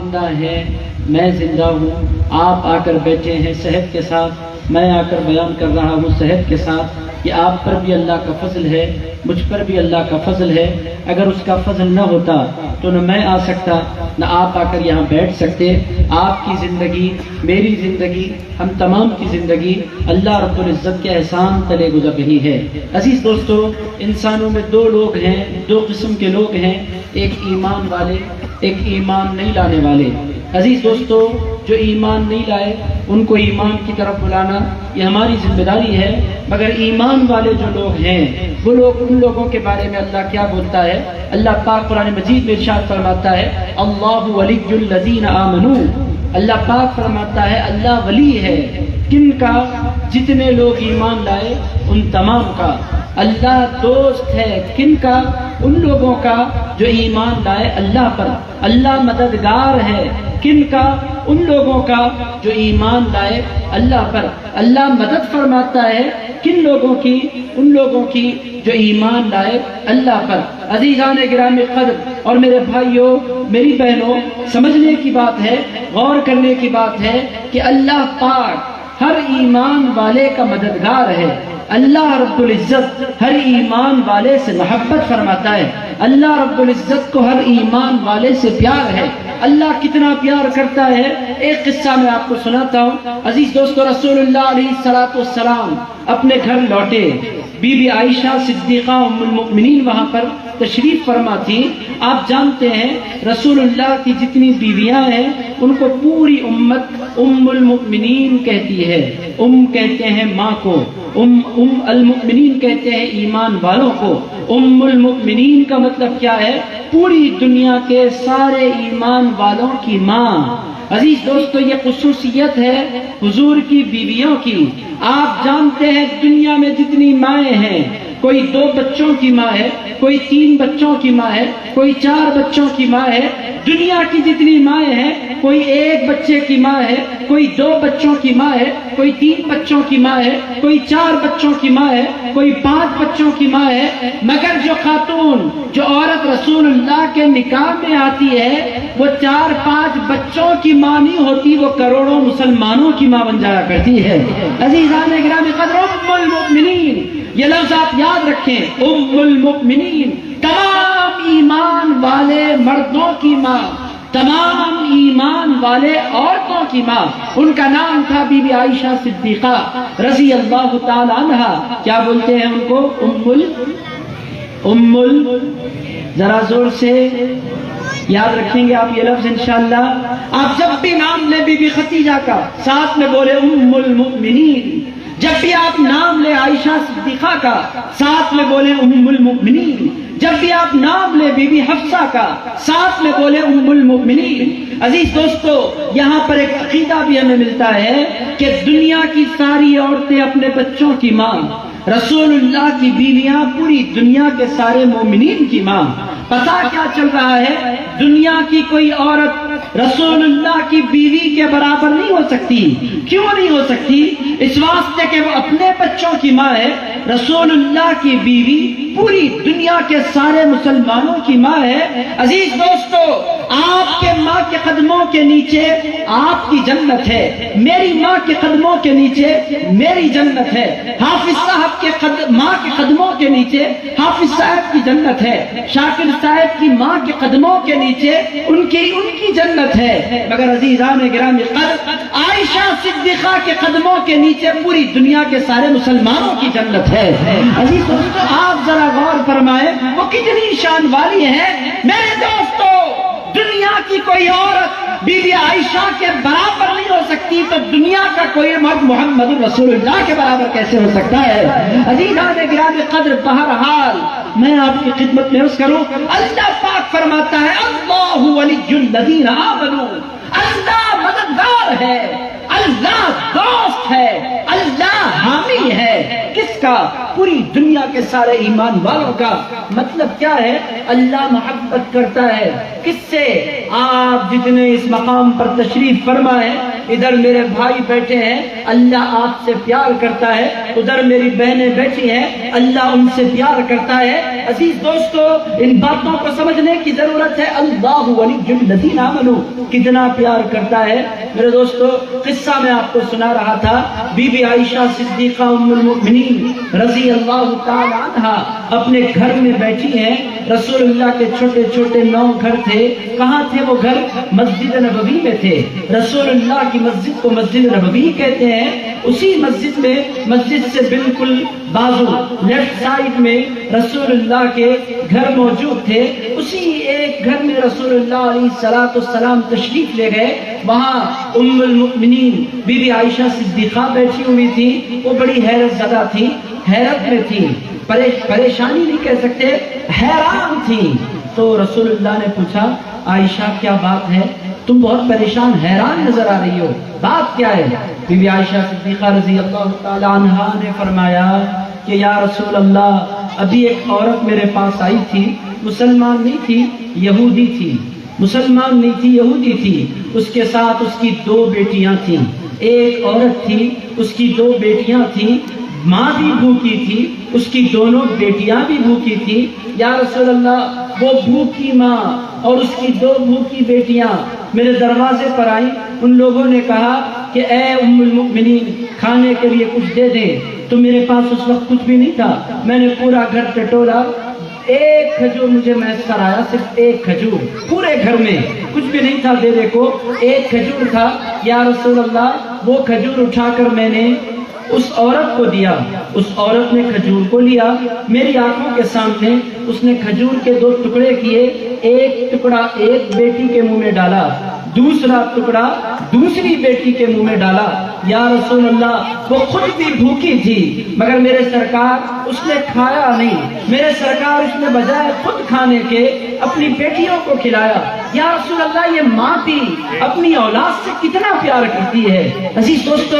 زندہ ہیں، میں زندہ ہوں، آپ آ کر بیٹھے ہیں صحت کے ساتھ، میں آ کر بیان کر رہا ہوں صحت کے ساتھ کہ آپ پر بھی اللہ کا فضل ہے، مجھ پر بھی اللہ کا فضل ہے۔ اگر اس کا فضل نہ ہوتا تو نہ میں آ سکتا، نہ آپ آ کر یہاں بیٹھ سکتے۔ آپ کی زندگی، میری زندگی، ہم تمام کی زندگی اللہ رب العزت کے احسان تلے گزر رہی ہے۔ عزیز دوستو، انسانوں میں دو لوگ ہیں، دو قسم کے لوگ ہیں، ایک ایمان والے، ایک ایمان نہیں لانے والے۔ عزیز دوستو، جو ایمان نہیں لائے ان کو ایمان کی طرف بلانا یہ ہماری ذمہ داری ہے، مگر ایمان والے جو لوگ ہیں وہ لوگ، ان لوگوں کے بارے میں اللہ کیا بولتا ہے؟ اللہ پاک قرآن مجید میں ارشاد فرماتا ہے اللہ ولی الذین آمنوا، اللہ پاک فرماتا ہے اللہ ولی ہے کن کا؟ جتنے لوگ ایمان لائے ان تمام کا۔ اللہ دوست ہے کن کا؟ ان لوگوں کا جو ایمان لائے اللہ پر۔ اللہ مددگار ہے کن کا؟ ان لوگوں کا جو ایمان لائے اللہ پر۔ اللہ مدد فرماتا ہے کن لوگوں کی؟ ان لوگوں کی جو ایمان لائے اللہ پر۔ عزیزان گرامی قدر اور میرے بھائیوں، میری بہنوں، سمجھنے کی بات ہے، غور کرنے کی بات ہے کہ اللہ پاک ہر ایمان والے کا مددگار ہے۔ اللہ رب العزت ہر ایمان والے سے محبت فرماتا ہے۔ اللہ رب العزت کو ہر ایمان والے سے پیار ہے۔ اللہ کتنا پیار کرتا ہے، ایک قصہ میں آپ کو سناتا ہوں۔ عزیز دوستو، رسول اللہ علیہ السلام اپنے گھر لوٹے، بی بی عائشہ صدیقہ ام المؤمنین وہاں پر تشریف فرما تھی۔ آپ جانتے ہیں رسول اللہ کی جتنی بیویاں ہیں ان کو پوری امت ام المؤمنین کہتی ہے۔ ام کہتے ہیں ماں کو، ام المؤمنین کہتے ہیں ایمان والوں کو۔ ام المؤمنین کا مطلب کیا ہے؟ پوری دنیا کے سارے ایمان والوں کی ماں۔ عزیز دوستو، یہ خصوصیت ہے حضور کی بیویوں کی۔ آپ جانتے ہیں دنیا میں جتنی مائیں ہیں، کوئی 2 بچوں کی ماں ہے، کوئی 3 بچوں کی ماں ہے، کوئی 4 بچوں کی ماں ہے۔ دنیا کی جتنی مائیں ہیں، کوئی 1 بچے کی ماں ہے، کوئی 2 بچوں کی ماں ہے، کوئی 3 بچوں کی ماں ہے، کوئی 4 بچوں کی ماں ہے، کوئی 5 بچوں کی ماں ہے۔ مگر جو خاتون، جو عورت رسول اللہ کے نکاح میں آتی ہے وہ 4-5 بچوں کی ماں نہیں ہوتی، وہ کروڑوں مسلمانوں کی ماں بن جایا کرتی ہے۔ عزیزان گرامی قدر، ام المؤمنین، یہ لفظ آپ یاد رکھیں، ام المؤمنین، تمام ایمان والے مردوں کی ماں، تمام ایمان والے عورتوں کی ماں۔ ان کا نام تھا بی بی عائشہ صدیقہ رضی اللہ تعالی عنہا۔ کیا بولتے ہیں ان کو؟ ذرا زور سے یاد رکھیں گے آپ یہ لفظ انشاءاللہ۔ آپ جب بھی نام لیں بی بی خدیجہ کا، ساتھ میں بولے ام المؤمنین۔ جب بھی آپ نام لیں عائشہ صدیقہ کا، ساتھ میں بولے ام المؤمنین۔ جب بھی آپ نام لیں بی بی حفصہ کا، ساتھ میں بولے ام المؤمنین۔ عزیز دوستو، یہاں پر ایک عقیدہ بھی ہمیں ملتا ہے کہ دنیا کی ساری عورتیں اپنے بچوں کی ماں، رسول اللہ کی بیویاں پوری دنیا کے سارے مومنین کی ماں۔ پتہ کیا چل رہا ہے؟ دنیا کی کوئی عورت رسول اللہ کی بیوی کے برابر نہیں ہو سکتی۔ کیوں نہیں ہو سکتی؟ اس واسطے کہ وہ اپنے بچوں کی ماں ہے۔ رسول اللہ کی بیوی پوری دنیا کے سارے مسلمانوں کی ماں ہے۔ عزیز دوستو، آپ کے ماں کے قدموں کے نیچے آپ کی جنت ہے، میری ماں کے قدموں کے نیچے میری جنت ہے، حافظ صاحب کے ماں کے قدموں کے نیچے حافظ صاحب کی جنت ہے، شاکر صاحب کی ماں کے قدموں کے نیچے ان کی جنت ہے۔ مگر عزیزان گرامی قدر، عائشہ صدیقہ کے قدموں کے نیچے پوری دنیا کے سارے مسلمانوں کی جنت ہے۔ عزیز دوستو، آپ ذرا غور فرمائیں وہ کتنی شان والی ہے۔ میرے دوستو، دنیا کی کوئی عورت بی بی عائشہ کے برابر نہیں ہو سکتی تو دنیا کا کوئی مرد محمد رسول اللہ کے برابر کیسے ہو سکتا ہے؟ عزیزان گرامی قدر، بہرحال میں آپ کی خدمت میں عرض کروں، اللہ پاک فرماتا ہے اللہ ولی الذین آمنوا، اللہ مددگار ہے، اللہ دوست ہے، اللہ حامی ہے۔ کس کا؟ پوری دنیا کے سارے ایمان والوں کا۔ مطلب کیا ہے؟ اللہ محبت کرتا ہے کس سے؟ آپ جتنے اس مقام پر تشریف فرما ہے، ادھر میرے بھائی بیٹھے ہیں، اللہ آپ سے پیار کرتا ہے، ادھر میری بہنیں بیٹھی ہیں، اللہ ان سے پیار کرتا ہے۔ عزیز دوستو، ان باتوں کو سمجھنے کی ضرورت ہے۔ اللہ ولی الذین آمنوا کتنا پیار کرتا ہے۔ میرے دوستو، قصہ میں آپ کو سنا رہا تھا، بی بی عائشہ صدیقہ ام المؤمنین رضی اللہ تعالی عنہا اپنے گھر میں بیٹھی ہیں۔ رسول اللہ کے چھوٹے چھوٹے 9 گھر تھے۔ کہاں تھے وہ گھر؟ مسجد نبوی میں تھے۔ رسول اللہ کی مسجد کو مسجد نبوی کہتے ہیں۔ اسی مسجد میں، مسجد سے بالکل بازو لیفٹ سائڈ میں رسول اللہ کے گھر موجود تھے۔ اسی ایک گھر میں رسول اللہ علیہ السلام تشریف لے گئے۔ وہاں ام المؤمنین بی بی عائشہ صدیقہ بیٹھی ہوئی تھی۔ وہ بڑی حیرت زدہ تھی، حیرت میں تھی، پریشانی نہیں کہہ سکتے، حیران تھی۔ تو رسول اللہ نے پوچھا، عائشہ کیا بات ہے؟ تم بہت پریشان حیران نظر آ رہی ہو، بات کیا ہے؟ بی بی عائشہ صدیقہ رضی اللہ تعالی عنہا نے فرمایا کہ یا رسول اللہ، ابھی ایک عورت میرے پاس آئی تھی، مسلمان نہیں تھی، یہودی تھی، مسلمان نہیں تھی، یہودی تھی۔ اس کے ساتھ اس کی 2 بیٹیاں تھیں۔ ایک عورت تھی، اس کی 2 بیٹیاں تھیں، ماں بھی بھوکی تھی، اس کی دونوں بیٹیاں بھی بھوکی تھی۔ یا رسول اللہ، وہ بھوکی ماں اور اس کی 2 بھوکی بیٹیاں میرے دروازے پر آئیں۔ ان لوگوں نے کہا کہ اے ام المؤمنین، کھانے کے لیے کچھ دے دیں۔ تو میرے پاس اس وقت کچھ بھی نہیں تھا، میں نے پورا گھر ٹٹولا، ایک کھجور مجھے میسر آیا، صرف ایک کھجور، پورے گھر میں کچھ بھی نہیں تھا دینے کو، ایک کھجور تھا۔ یا رسول اللہ، وہ کھجور اٹھا کر میں نے اس عورت کو دیا۔ اس عورت نے کھجور کو لیا، میری آنکھوں کے سامنے اس نے کھجور کے 2 ٹکڑے کیے، ایک ٹکڑا ایک بیٹی کے منہ میں ڈالا، دوسرا ٹکڑا دوسری بیٹی کے منہ میں ڈالا۔ یا رسول اللہ، وہ خود بھی بھوکی تھی مگر میرے سرکار اس نے کھایا نہیں، میرے سرکار اس نے بجائے خود کھانے کے اپنی بیٹیوں کو کھلایا۔ یا رسول اللہ، یہ ماں بھی اپنی اولاد سے کتنا پیار کرتی ہے۔ عزیز دوستو،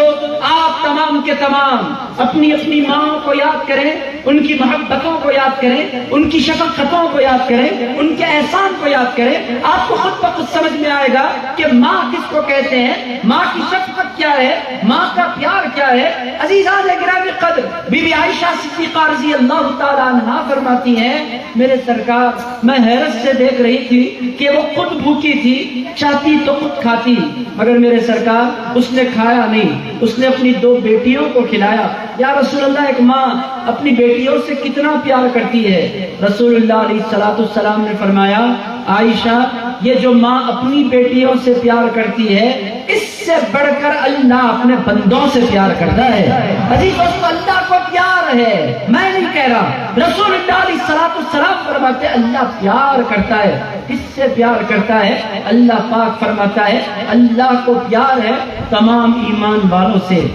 آپ تمام کے تمام اپنی اپنی ماں کو یاد کریں، ان کی محبتوں کو یاد کریں، ان کی شفقتوں کو یاد کریں، ان کے احسان کو یاد کریں۔ آپ کو خود بخود سمجھ میں آئے گا کہ ماں کس کو کہتے ہیں، ماں کی شفقت کیا ہے، ماں کا پیار کیا ہے۔ عزیزان گرامی قدر، بی بی عائشہ صدیقہ رضی اللہ تعالی عنہا فرماتی ہیں، میرے سرکار، میں حیرت سے دیکھ رہی تھی کہ وہ خود بھوکی تھی، چاہتی تو خود کھاتی مگر میرے سرکار اس نے کھایا نہیں، اس نے اپنی 2 بیٹیوں کو کھلایا۔ یا رسول اللہ، ایک ماں اپنی بیٹیوں سے کتنا پیار کرتی ہے۔ رسول اللہ علیہ السلام نے فرمایا، عائشہ، یہ جو ماں اپنی بیٹیوں سے پیار کرتی ہے، اس سے بڑھ کر اللہ اپنے بندوں سے پیار کرتا ہے۔ عزیز دوستو، اللہ کو پیار ہے، میں نہیں کہہ رہا، رسول اللہ علیہ السلام فرماتے ہیں اللہ پیار کرتا ہے۔ کس سے پیار کرتا ہے؟ اللہ پاک فرماتا ہے اللہ کو پیار ہے تمام ایمان والوں سے۔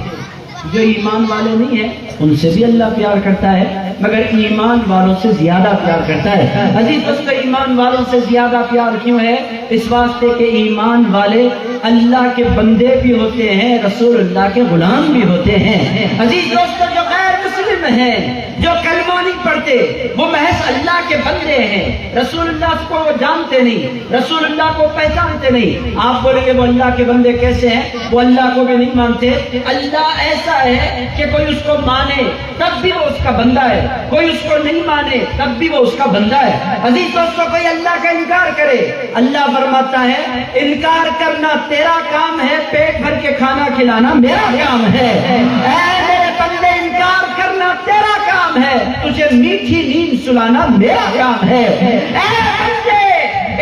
جو ایمان والے نہیں ہیں ان سے بھی اللہ پیار کرتا ہے مگر ایمان والوں سے زیادہ پیار کرتا ہے۔ عزیز دوستو، ایمان والوں سے زیادہ پیار کیوں ہے؟ اس واسطے کہ ایمان والے اللہ کے بندے بھی ہوتے ہیں، رسول اللہ کے غلام بھی ہوتے ہیں۔ عزیز دوستو، جو غیر مسلم ہیں، جو کلمہ نہیں پڑھتے، وہ محض اللہ کے بندے ہیں، رسول اللہ کو وہ جانتے نہیں، رسول اللہ کو پہچانتے نہیں۔ آپ بولیں گے وہ اللہ کے بندے کیسے ہیں؟ وہ اللہ کو بھی نہیں مانتے۔ اللہ ایسا ہے کہ کوئی اس کو مانے تب بھی وہ اس کا بندہ ہے، کوئی اس کو نہیں مانے تب بھی وہ اس کا بندہ ہے۔ عزیز دوستو، کوئی اللہ کا انکار کرے، اللہ فرماتا ہے انکار کرنا تیرا کام ہے، پیٹ بھر کے کھانا کھلانا میرا کام ہے۔ اے میرے بندے، انکار کرنا تیرا کام ہے، تجھے میٹھی نیند سلانا میرا کام ہے۔ اے بندے،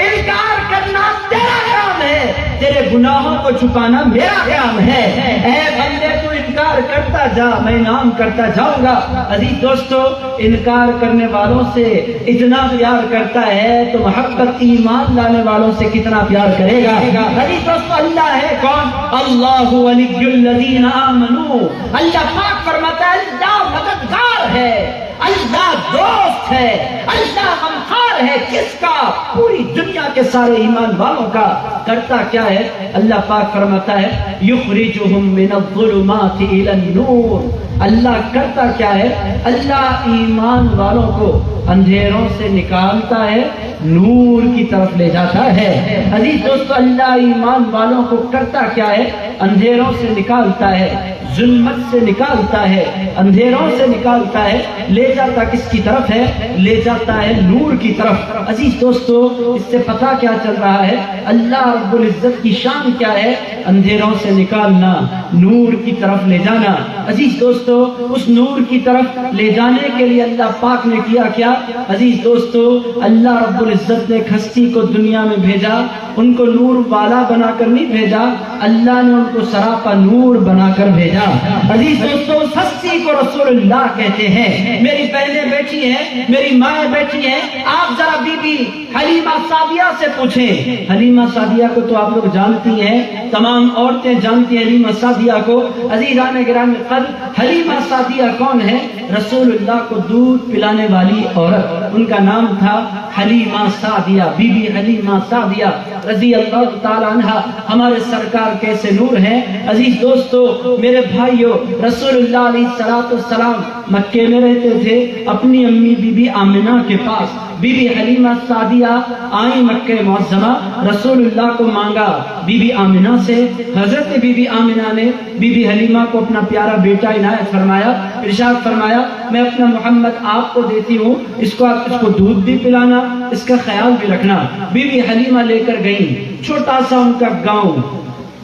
انکار کرنا تیرا کام ہے، تیرے گناہوں کو چھپانا میرا کام ہے۔ اے بندے، تو انکار کرتا جا، میں انعام کرتا جاؤں گا۔ عزیز دوستو، انکار کرنے والوں سے اتنا پیار کرتا ہے تو محبت ایمان لانے والوں سے کتنا پیار کرے گا۔ عزیز دوستو، اللہ ہے کون؟ اللہ ولی الذین آمنوا۔ اللہ پاک فرماتا ہے اللہ مددگار ہے، اللہ دوست ہے، اللہ غمخوار ہے۔ کس کا؟ پوری دنیا کے سارے ایمان والوں کا۔ کرتا کیا ہے؟ اللہ پاک فرماتا ہے یخرجہم من الظلمات الی النور۔ اللہ کرتا کیا ہے؟ اللہ ایمان والوں کو اندھیروں سے نکالتا ہے، نور کی طرف لے جاتا ہے۔ عزیز دوستو، اللہ ایمان والوں کو کرتا کیا ہے؟ اندھیروں سے نکالتا ہے، ظلمت سے نکالتا ہے، اندھیروں سے نکالتا ہے، لے جاتا کس کی طرف ہے؟ لے جاتا ہے نور کی طرف۔ عزیز دوستو، اس سے پتہ کیا چل رہا ہے؟ اللہ رب العزت کی شان کیا ہے؟ اندھیروں سے نکالنا، نور کی طرف لے جانا۔ عزیز دوستو، اس نور کی طرف لے جانے کے لیے اللہ پاک نے کیا کیا؟ عزیز دوستو، اللہ رب العزت نے ایک ہستی کو دنیا میں بھیجا، ان کو نور والا بنا کر نہیں بھیجا، اللہ نے ان کو سراپا نور بنا کر بھیجا۔ عزیز دوستو، اس ہستی کو رسول اللہ کہتے ہیں۔ میری بہنیں بیٹھی ہیں، میری مائیں بیٹھی ہیں، آپ ذرا بی بی حلیمہ سعدیہ سے پوچھیں۔ حلیمہ سعدیہ کو تو آپ لوگ جانتی ہیں، تمام عورتیں جانتی ہیں حلیمہ سعدیہ کو۔ عزیزان گرامی قدر، حلیمہ سعدیہ کون ہے؟ رسول اللہ کو دودھ پلانے والی عورت، ان کا نام تھا حلیمہ سعدیہ، بی بی حلیمہ سعدیہ رضی اللہ تعالی عنہ۔ ہمارے سرکار کیسے نور ہیں۔ عزیز دوستو، میرے بھائیو، رسول اللہ علیہ السلام مکے میں رہتے تھے اپنی امی بی بی آمنہ کے پاس۔ بی بی حلیمہ سعدیہ آئیں مکہ معظمہ، رسول اللہ کو مانگا بی بی آمنہ سے۔ حضرت بی بی آمنہ نے بی بی حلیمہ کو اپنا پیارا بیٹا عنایت فرمایا، ارشاد فرمایا میں اپنا محمد آپ کو دیتی ہوں، اس کو دودھ بھی پلانا، اس کا خیال بھی رکھنا۔ بی بی حلیمہ لے کر گئیں، چھوٹا سا ان کا گاؤں،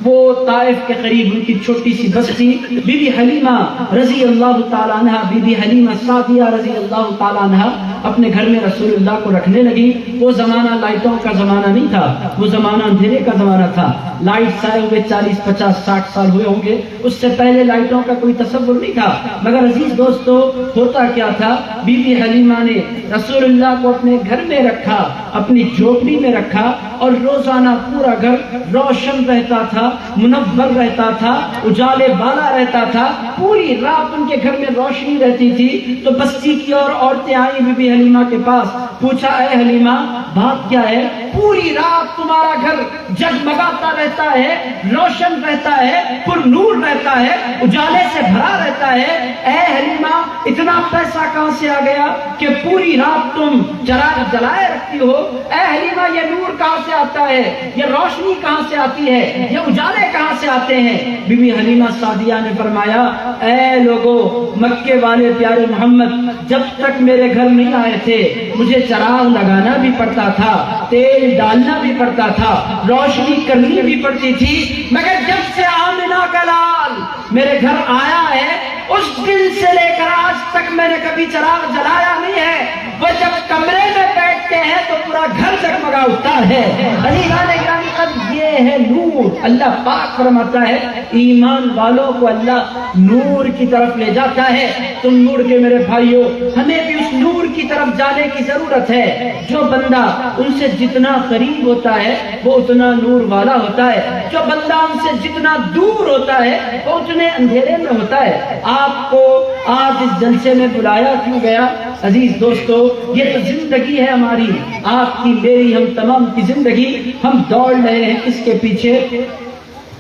وہ طائف کے قریب ان کی چھوٹی سی بستی۔ بی بی حلیمہ رضی اللہ تعالیٰ عنہ، بی بی حلیمہ سعدیہ رضی اللہ تعالیٰ عنہ اپنے گھر میں رسول اللہ کو رکھنے لگی۔ وہ زمانہ لائٹوں کا زمانہ نہیں تھا، وہ زمانہ اندھیرے کا زمانہ تھا۔ لائٹ آئے ہوئے 40 50 60 سال ہوئے ہوں گے، اس سے پہلے لائٹوں کا کوئی تصور نہیں تھا۔ مگر عزیز دوستو، ہوتا کیا تھا؟ بی بی حلیمہ نے رسول اللہ کو اپنے گھر میں رکھا، اپنی جھوپڑی میں رکھا، اور روزانہ پورا گھر روشن رہتا تھا، منور رہتا تھا، اجالے والا رہتا تھا، پوری رات ان کے گھر میں روشنی رہتی تھی۔ تو بستی کی اور عورتیں آئیں بی بی حلیمہ کے پاس، پوچھا اے حلیمہ بات کیا ہے؟ پوری رات تمہارا گھر جگمگاتا رہتا ہے، روشن رہتا ہے، پر نور رہتا ہے، اجالے سے بھرا رہتا ہے، اے حلیمہ اتنا پیسہ کہاں سے آ گیا کہ پوری رات تم چراغ جلائے رکھتی ہو؟ اے حلیمہ یہ نور کہاں سے آتا ہے؟ یہ روشنی کہاں سے آتی ہے؟ یہ اجالے کہاں سے آتے ہیں؟ بی بی حلیمہ سعدیہ نے فرمایا اے لوگو، مکے والے پیارے محمد جب تک میرے گھر نہیں آئے تھے مجھے چراغ لگانا بھی پڑتا تھا، تیل ڈالنا بھی پڑتا تھا، روشنی کرنی بھی پڑتی تھی، مگر جب سے آمنہ کا لال میرے گھر آیا ہے اس دن سے لے کر آج تک میں نے کبھی چراغ جلایا نہیں ہے۔ وہ جب کمرے میں بیٹھتے ہیں تو پورا گھر جگمگا اٹھتا ہے۔ عزیزان گرامی قدر، یہ ہے نور۔ اللہ پاک فرماتا ہے ایمان والوں کو اللہ نور کی طرف لے جاتا ہے۔ تم نور کے میرے بھائیوں، ہمیں بھی اس نور کی طرف جانے کی ضرورت ہے۔ جو بندہ ان سے جتنا قریب ہوتا ہے وہ اتنا نور والا ہوتا ہے، جو بندہ ان سے جتنا دور ہوتا ہے وہ اتنے اندھیرے میں ہوتا ہے۔ آپ کو آج اس جلسے میں بلایا کیوں گیا؟ عزیز دوستو، یہ تو زندگی ہے ہماری، آپ کی میری، ہم تمام کی زندگی۔ ہم دوڑ رہے ہیں کس کے پیچھے؟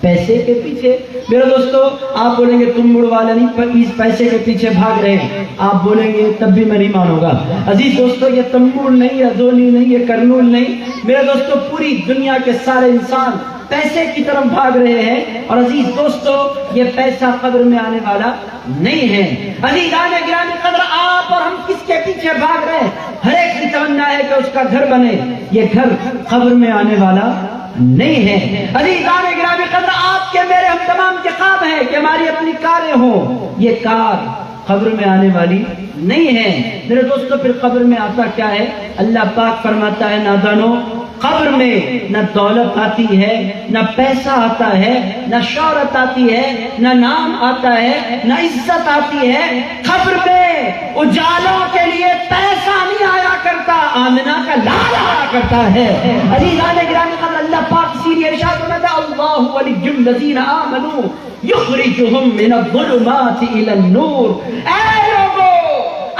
پیسے کے پیچھے۔ میرے دوستو، آپ بولیں گے تم مڑ والے نہیں پر اس پیسے کے پیچھے بھاگ رہے ہیں، آپ بولیں گے تب بھی میں نہیں مانوں گا۔ عزیز دوستو، یہ تمبور نہیں، یہ دونی نہیں، یہ کرنول نہیں، میرے دوستو پوری دنیا کے سارے انسان پیسے کی طرف بھاگ رہے ہیں۔ اور عزیز دوستو، یہ پیسہ قبر میں آنے والا نہیں ہے۔ عزیزان گرامی قدر، آپ اور ہم کس کے پیچھے بھاگ رہے ہیں؟ ہر ایک کی تمنا ہے کہ اس کا گھر بنے، یہ گھر قبر میں آنے والا نہیں ہے۔ عزیزان گرامی قدر، آپ کے میرے ہم تمام کے خواب ہیں کہ ہماری اپنی کاریں ہوں، یہ کار قبر میں آنے والی نہیں ہے۔ میرے دوستو، پھر قبر میں آتا کیا ہے؟ اللہ پاک فرماتا ہے نادانو، قبر میں نہ دولت آتی ہے، نہ پیسہ آتا ہے، نہ شہرت آتی ہے، نہ نام آتا ہے، نہ عزت آتی ہے۔ قبر میں اجالوں کے لیے پیسہ نہیں آیا کرتا، آمنہ کا لال آیا کرتا ہے۔ عزیزان گرامی قدر، اللہ پاک اسی لیے ارشاد فرماتا ہے اللہ ولی الذین آمنوا یخرجہم من الظلمات الی النور۔ اے لوگو،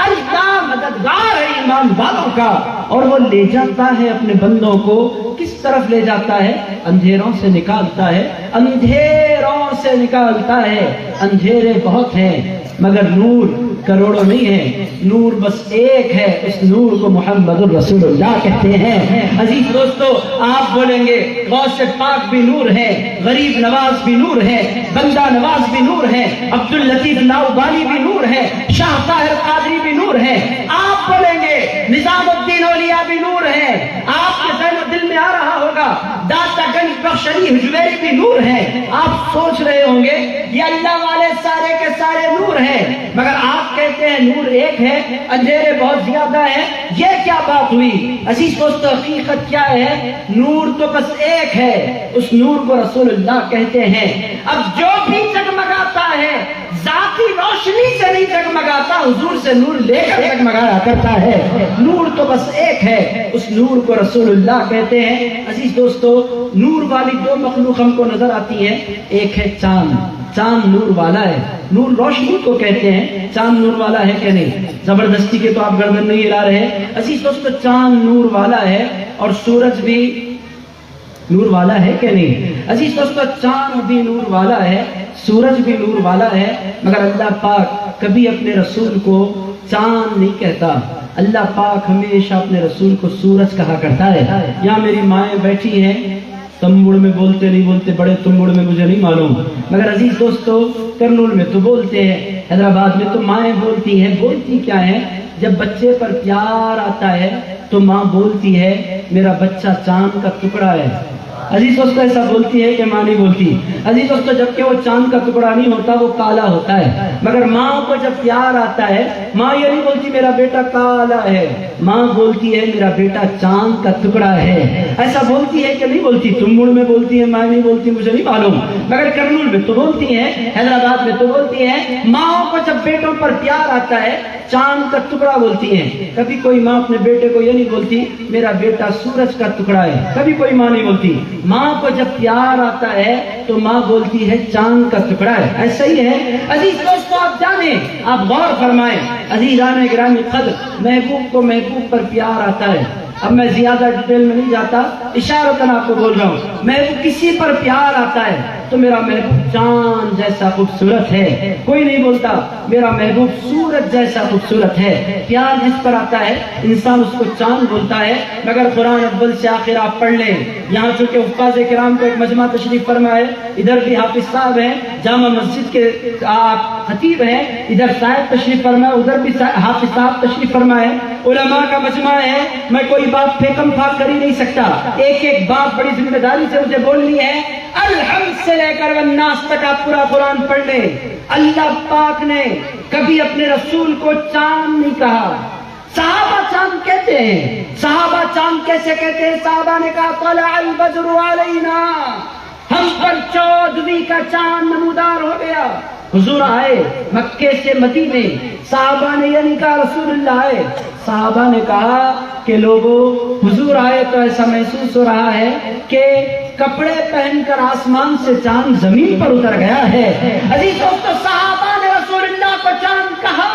اللہ مددگار ہے ایمان والوں کا، اور وہ لے جاتا ہے اپنے بندوں کو کس طرف لے جاتا ہے؟ اندھیروں سے نکالتا ہے، اندھیروں سے نکالتا ہے۔ اندھیرے بہت ہیں مگر نور کروڑوں نہیں ہے، نور بس ایک ہے، اس نور کو محمد الرسول اللہ کہتے ہیں۔ عزیز دوستو، آپ بولیں گے غوث پاک بھی نور ہے، غریب نواز بھی نور ہے، بندہ نواز بھی نور ہے، عبد اللطیف لاؤبالی بھی نور ہے، شاہ طاہر قادری بھی نور ہے۔ آپ بولیں گے نظام الدین اولیاء بھی نور ہے، آپ کے ذہن و دل میں آ رہا ہوگا داتا گنج بخش علی حجویری بھی نور ہے۔ آپ سوچ رہے ہوں گے یہ اللہ والے سارے کے سارے نور ہیں، مگر آپ کہتے ہیں نور ایک ہے، اندھیرے بہت زیادہ ہیں، یہ کیا بات ہوئی؟ عزیز دوستو، حقیقت کیا ہے؟ نور تو بس ایک ہے، اس نور کو رسول اللہ کہتے ہیں۔ اب جو بھی جگمگاتا ہے ذاتی روشنی سے نہیں جگمگاتا، حضور سے نور لے کر جگمگایا کرتا ہے۔ نور تو بس ایک ہے، اس نور کو رسول اللہ کہتے ہیں۔ عزیز دوستو، نور والی دو مخلوق ہم کو نظر آتی ہے، ایک ہے چاند، چاند نور والا ہے، نور روشنی کو کہتے ہیں۔ چاند نور والا ہے کہ نہیں؟ زبردستی کے تو آپ گردن نہیں ہلا رہے۔ عزیز دوستو، چاند نور والا ہے اور سورج بھی نور والا ہے کہ نہیں؟ عزیز دوستو، چاند بھی نور والا ہے، سورج بھی نور والا ہے، مگر اللہ پاک کبھی اپنے رسول کو چاند نہیں کہتا۔ اللہ پاک ہمیشہ اپنے رسول کو سورج کہا کرتا ہے۔ یہاں میری مائیں بیٹھی ہیں، تمبڑ میں بولتے نہیں بولتے، بڑے تمبڑ میں مجھے نہیں معلوم، مگر عزیز دوستو کرنول میں تو بولتے ہیں، حیدرآباد میں تو مائیں بولتی ہیں۔ بولتی کیا ہے؟ جب بچے پر پیار آتا ہے تو ماں بولتی ہے میرا بچہ چاند کا ٹکڑا ہے۔ عزیز دوستو، ایسا بولتی ہے کہ ماں نہیں بولتی؟ عزیز دوستو، جبکہ وہ چاند کا ٹکڑا نہیں ہوتا، وہ کالا ہوتا ہے، مگر ماں کو جب پیار آتا ہے ماں یہ نہیں بولتی میرا بیٹا کالا ہے، ماں بولتی ہے میرا بیٹا چاند کا ٹکڑا ہے۔ ایسا بولتی ہے کہ نہیں بولتی؟ تمبڑ میں بولتی ہے، ماں نہیں بولتی مجھے نہیں معلوم، مگر کرنول میں تو بولتی ہیں، حیدرآباد میں تو بولتی ہیں۔ ماں کو جب بیٹوں پر پیار آتا ہے چاند کا ٹکڑا بولتی ہیں۔ کبھی کوئی ماں اپنے بیٹے کو یہ نہیں بولتی میرا بیٹا سورج کا ٹکڑا ہے، کبھی کوئی ماں نہیں بولتی۔ ماں کو جب پیار آتا ہے تو ماں بولتی ہے چاند کا ٹکڑا ہے۔ ایسا ہی ہے عزیز دوستو، آپ جانیں، آپ غور فرمائیں، عزیزان گرامی قدر، محبوب کو محبوب پر پیار آتا ہے۔ اب میں زیادہ ڈیٹیل میں نہیں جاتا، اشارتاً آپ کو بول رہا ہوں، محبوب کسی پر پیار آتا ہے تو میرا محبوب چاند جیسا خوبصورت ہے، کوئی نہیں بولتا میرا محبوب سورج جیسا خوبصورت ہے۔ پیار جس پر آتا ہے انسان اس کو چاند بولتا ہے۔ مگر قرآن اول سے آخر آپ پڑھ لیں، یہاں چونکہ حفاظ کرام کو ایک مجمع تشریف فرما ہے، ادھر بھی حافظ صاحب ہیں، جامع مسجد کے خطیب ہیں، ادھر صاحب تشریف فرما ہے، ادھر بھی حافظ صاحب تشریف فرما ہے، علماء کا مجمع ہے، میں کوئی بات پھیکم پھاک کر ہی نہیں سکتا، ایک ایک بات بڑی ذمہ داری سے مجھے بولنی ہے۔ الحمد سے لے کر والناس تک آپ پورا قرآن پڑھ لیں، اللہ پاک نے کبھی اپنے رسول کو چاند نہیں کہا۔ صحابہ چاند کہتے ہیں، صحابہ چاند کیسے کہتے ہیں؟ صحابہ نے کہا طلع البدر علینا، ہم پر 14ویں کا چاند نمودار ہو گیا۔ حضور آئے مکے سے مدینے، صحابہ نے یہ نہیں کہا رسول اللہ آئے، صحابہ نے کہا کہ لوگوں حضور آئے تو ایسا محسوس ہو رہا ہے کہ کپڑے پہن کر آسمان سے چاند زمین پر اتر گیا ہے۔ عزیز دوستو، صحابہ نے رسول اللہ کو چاند کہا،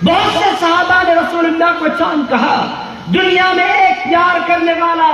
بہت سے صحابہ نے رسول اللہ کو چاند کہا۔ دنیا میں ایک پیار کرنے والا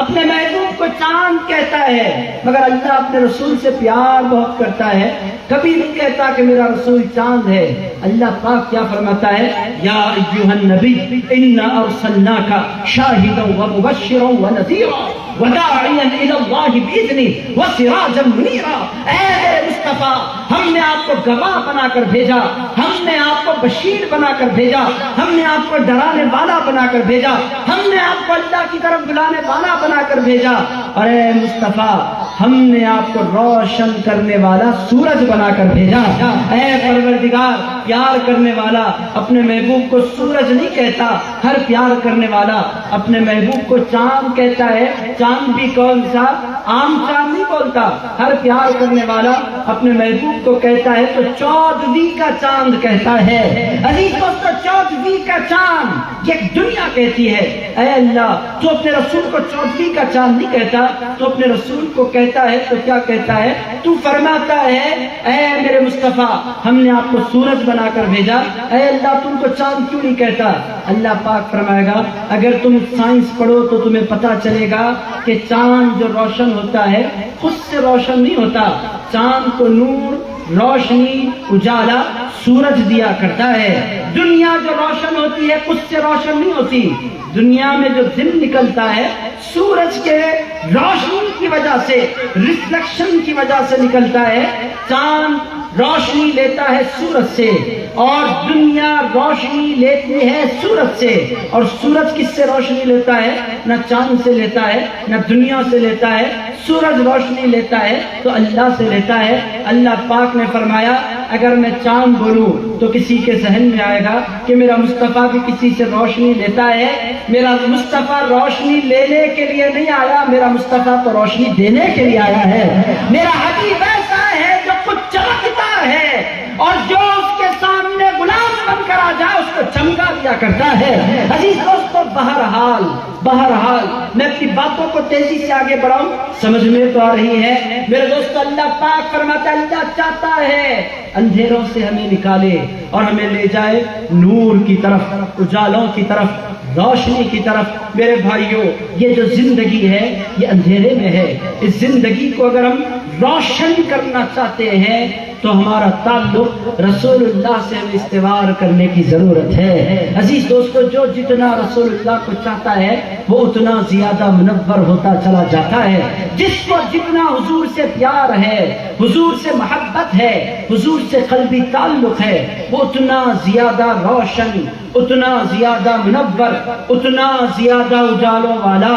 اپنے محبوب کو چاند کہتا ہے، مگر اللہ اپنے رسول سے پیار بہت کرتا ہے، کبھی نہیں کہتا کہ میرا رسول چاند ہے۔ اللہ پاک کیا فرماتا ہے؟ یا ایھا النبی انا ارسلناک شاہدا ومبشرا ونذیرا وداعیا الی اللہ باذنہ وسراجا منیرا۔ اے میرے مصطفیٰ، ہم نے آپ کو گواہ بنا کر بھیجا، ہم نے آپ کو بشیر بنا کر بھیجا، ہم نے آپ کو ڈرانے والا بنا کر بھیجا، ہم نے آپ کو اللہ کی طرف بلانے والا بنا کر بھیجا، اور اے مصطفیٰ ہم نے آپ کو روشن کرنے والا سورج بنا کر بھیجا۔ اے پروردگار، پیار کرنے والا اپنے محبوب کو سورج نہیں کہتا، ہر پیار کرنے والا اپنے محبوب کو چاند کہتا ہے۔ چاند بھی کون سا؟ عام چاند نہیں بولتا، ہر پیار کرنے والا اپنے محبوب کو کہتا ہے تو 14ویں کا چاند کہتا ہے۔ عزیز دوستو 14ویں کا چاند یہ دنیا کہتی ہے، اے اللہ تو اپنے رسول کو 14ویں کا چاند نہیں کہتا، تو اپنے رسول کو کہتا ہے تو کیا کہتا ہے؟ تو فرماتا ہے اے میرے مصطفیٰ ہم نے آپ کو سورج بنا کر بھیجا، اے اللہ تم کو چاند کیوں نہیں کہتا؟ اللہ پاک فرمائے گا اگر تم سائنس پڑھو تو تمہیں پتا چلے گا کہ چاند جو روشن ہوتا ہے خود سے روشن نہیں ہوتا، چاند کو نور، روشنی، اجالا سورج دیا کرتا ہے۔ دنیا جو روشن ہوتی ہے خود سے روشن نہیں ہوتی، دنیا میں جو دن نکلتا ہے سورج کے روشنی کی وجہ سے، ریفلیکشن کی وجہ سے نکلتا ہے۔ چاند روشنی لیتا ہے سورج سے اور دنیا روشنی لیتی ہے سورج سے، اور سورج کس سے روشنی لیتا ہے؟ نہ چاند سے لیتا ہے نہ دنیا سے لیتا ہے، سورج روشنی لیتا ہے تو اللہ سے لیتا ہے۔ اللہ پاک نے فرمایا اگر میں چاند بولوں تو کسی کے ذہن میں آئے گا کہ میرا مصطفیٰ بھی کسی سے روشنی لیتا ہے، میرا مصطفیٰ روشنی لینے کے لیے نہیں آیا، میرا مصطفیٰ تو روشنی دینے کے لیے آیا ہے۔ میرا حبیب ایسا ہے جو خود چمکتا ہے اور جو اس کے سامنے غلام بن کر آ جائے اس کو چمکا دیا کرتا ہے۔ عزیز دوستو بہرحال میں اپنی باتوں کو تیزی سے آگے بڑھاؤں، سمجھ میں تو آ رہی ہے میرے دوستو؟ اللہ پاک فرماتا ہے اللہ چاہتا ہے اندھیروں سے ہمیں نکالے اور ہمیں لے جائے نور کی طرف، اجالوں کی طرف، روشنی کی طرف۔ میرے بھائیوں یہ جو زندگی ہے یہ اندھیرے میں ہے، اس زندگی کو اگر ہم روشن کرنا چاہتے ہیں تو ہمارا تعلق رسول اللہ سے ہمیں استوار کرنے کی ضرورت ہے۔ عزیز دوستو جو جتنا رسول اللہ کو چاہتا ہے وہ اتنا زیادہ منور ہوتا چلا جاتا ہے، جس کو جتنا حضور سے پیار ہے، حضور سے محبت ہے، حضور سے قلبی تعلق ہے، وہ اتنا زیادہ روشن، اتنا زیادہ منور، اتنا زیادہ اجالوں والا۔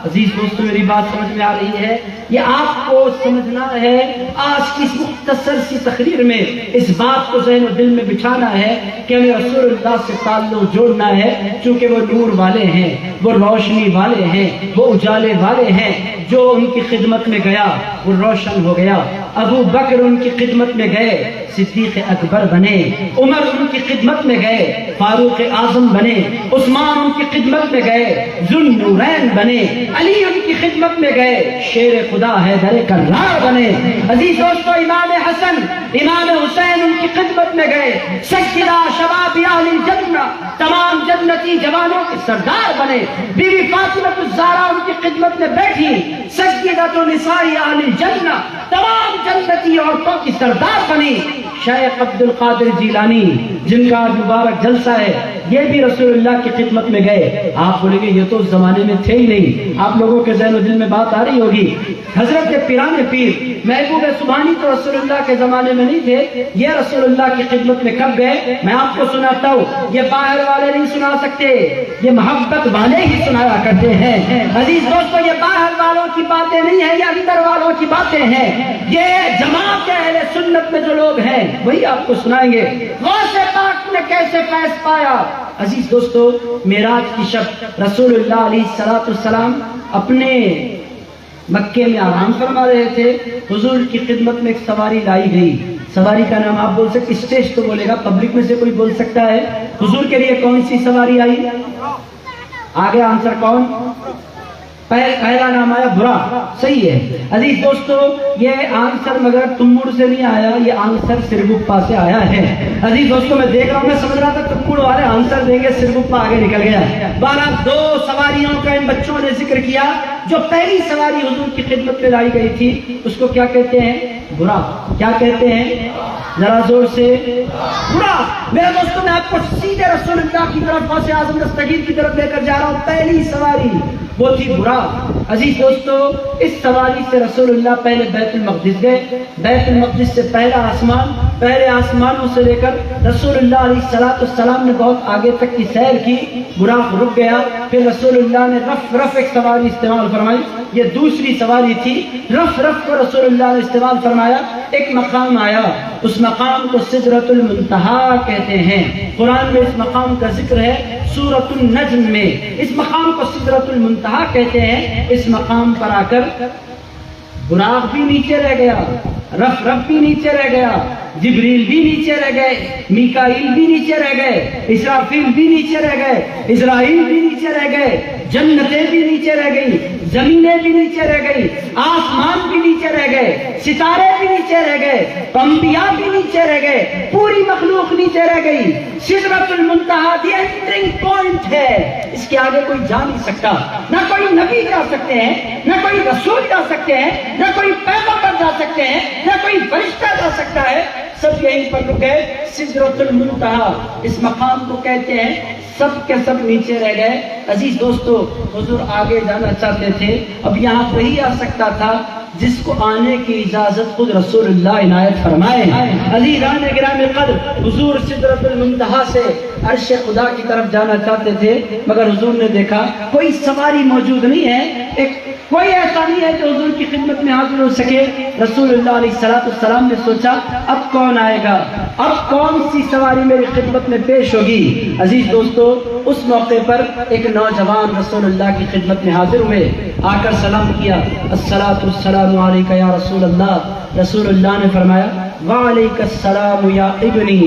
عزیز دوستو میری بات سمجھ میں آ رہی ہے؟ یہ آپ کو سمجھنا ہے، آج کی اس مختصر سی تقریر میں اس بات کو ذہن و دل میں بچھانا ہے کہ ہمیں رسول اللہ سے تعلق جوڑنا ہے، چونکہ وہ نور والے ہیں، وہ روشنی والے ہیں، وہ اجالے والے ہیں۔ جو ان کی خدمت میں گیا وہ روشن ہو گیا۔ ابو بکر ان کی خدمت میں گئے، صدیق اکبر بنے، عمر ان کی خدمت میں گئے، فاروق اعظم بنے، عثمان ان کی خدمت میں گئے، ذو النورین بنے، علی ان کی خدمت میں گئے، شیر خدا حیدر کرار بنے۔ عزیز دوستو امام حسن، امام حسین ان کی خدمت میں گئے، سیدہ شباب اہل الجنہ، تمام جنتی جوانوں کے سردار بنے۔ بی بی فاطمہ الزہرا ان کی خدمت میں بیٹھی، سیدۃ نساء اہل الجنہ، تمام جنتی عورتوں کی سردار بنی۔ شیخ عبد القادر جیلانی جن کا آج مبارک جلسہ ہے یہ بھی رسول اللہ کی خدمت میں گئے۔ آپ بولیں گے یہ تو اس زمانے میں تھے ہی نہیں، آپ لوگوں کے ذہن و دل میں بات آ رہی ہوگی۔ حضرت پیران پیر محبوب سبحانی تو رسول اللہ کے زمانے میں نہیں تھے، یہ رسول اللہ کی خدمت میں کب گئے؟ میں آپ کو سناتا ہوں، یہ باہر والے نہیں سنا سکتے، یہ محبت والے ہی سنایا کرتے ہیں۔ عزیز دوستو یہ باہر والوں کی باتیں نہیں ہیں، یہ اندر والوں کی باتیں ہیں۔ یہ جماعت اہل سنت میں جو لوگ ہیں وہی آپ کو سنائیں گے غوث پاک نے کیسے فیض پایا۔ عزیز دوستو معراج کی شب رسول اللہ علیہ السلام اپنے مکے میں آرام فرما رہے تھے، حضور کی خدمت میں ایک سواری لائی گئی۔ سواری کا نام آپ بول سکتے، اسٹیج تو بولے گا، پبلک میں سے کوئی بول سکتا ہے حضور کے لیے کون سی سواری آئی؟ آگے آنسر کون؟ پہلا نام آیا برا، صحیح ہے۔ عزیز دوستو یہ آنسر مگر تموڑ سے نہیں آیا، یہ آنسر سرگپا سے آیا ہے۔ عزیز دوستو میں دیکھ رہا ہوں، میں سمجھ رہا تھا تموڑ والے آنسر دیں گے، سرگپا آگے نکل گیا۔ 12 سواریوں کا ان بچوں نے ذکر کیا۔ جو پہلی سواری حضور کی خدمت میں لائی گئی تھی اس کو کیا کہتے ہیں؟ برا۔ کیا کہتے ہیں؟ ذرا زور سے، برا۔ میرے دوستوں میں آپ کو سیدھے رسول اللہ کی طرف، غوث اعظم دستگیر کی طرف لے کر جا رہا ہوں۔ پہلی سواری وہ تھی برا۔ عزیز دوستو اس سواری سے رسول اللہ پہلے بیت المقدس گئے، بیت المقدس سے پہلا آسمان، پہلے آسمانوں سے لے کر رسول اللہ علیہ السلام نے بہت آگے تک کی سیر کی، براق رک گیا، پھر رسول اللہ نے رف ایک سواری استعمال فرمائی، یہ دوسری سواری تھی۔ رف کو رسول اللہ نے استعمال فرمایا، ایک مقام آیا، اس مقام کو سدرۃ المنتہا کہتے ہیں۔ قرآن میں اس مقام کا ذکر ہے، سورۃ النجم میں اس مقام کو سدرۃ المنتہا کہتے ہیں۔ اس مقام پر آ کر براق بھی نیچے رہ گیا، رف بھی نیچے رہ گیا، جبریل بھی نیچے رہ گئے، میکائیل بھی نیچے رہ گئے، اسرافیل بھی نیچے رہ گئے، اسرائیل بھی نیچے رہ گئے، جنتیں بھی نیچے رہ گئی، زمینیں بھی نیچے رہ گئی، آسمان بھی نیچے رہ گئے، ستارے بھی نیچے رہ گئے، انبیاء بھی نیچے رہ گئے، پوری مخلوق نیچے رہ گئی۔ سدرۃ المنتہا دی انٹرنگ پوائنٹ ہے، اس کے آگے کوئی جا نہیں سکتا، نہ کوئی نبی جا سکتے ہیں، نہ کوئی رسول جا سکتے ہیں، نہ کوئی پیغمبر جا سکتے ہیں، نہ کوئی فرشتہ جا سکتا ہے، سب یہیں پر رکے۔ سدرۃ المنتہا اس مقام کو کہتے ہیں، سب کے سب نیچے رہ گئے۔ عزیز دوستو، حضور آگے جانا چاہتے تھے، اب یہاں وہی آ سکتا تھا جس کو آنے کی اجازت خود رسول اللہ عنایت فرمائے۔ عزیزان گرامی قدر، حضور سدرۃ المنتہا سے عرش خدا کی طرف جانا چاہتے تھے، مگر حضور نے دیکھا کوئی سواری موجود نہیں ہے، کوئی ایسا نہیں ہے جو حضور کی خدمت میں حاضر ہو سکے۔ رسول اللہ علیہ السلام نے سوچا اب کون آئے گا، اب کون سی سواری میری خدمت میں پیش ہوگی۔ عزیز دوستو، اس موقع پر ایک نوجوان رسول اللہ کی خدمت میں حاضر ہوئے، آ کر سلام کیا، الصلاۃ والسلام علیک یا رسول اللہ۔ رسول اللہ نے فرمایا وعلیک السلام یا ابنی،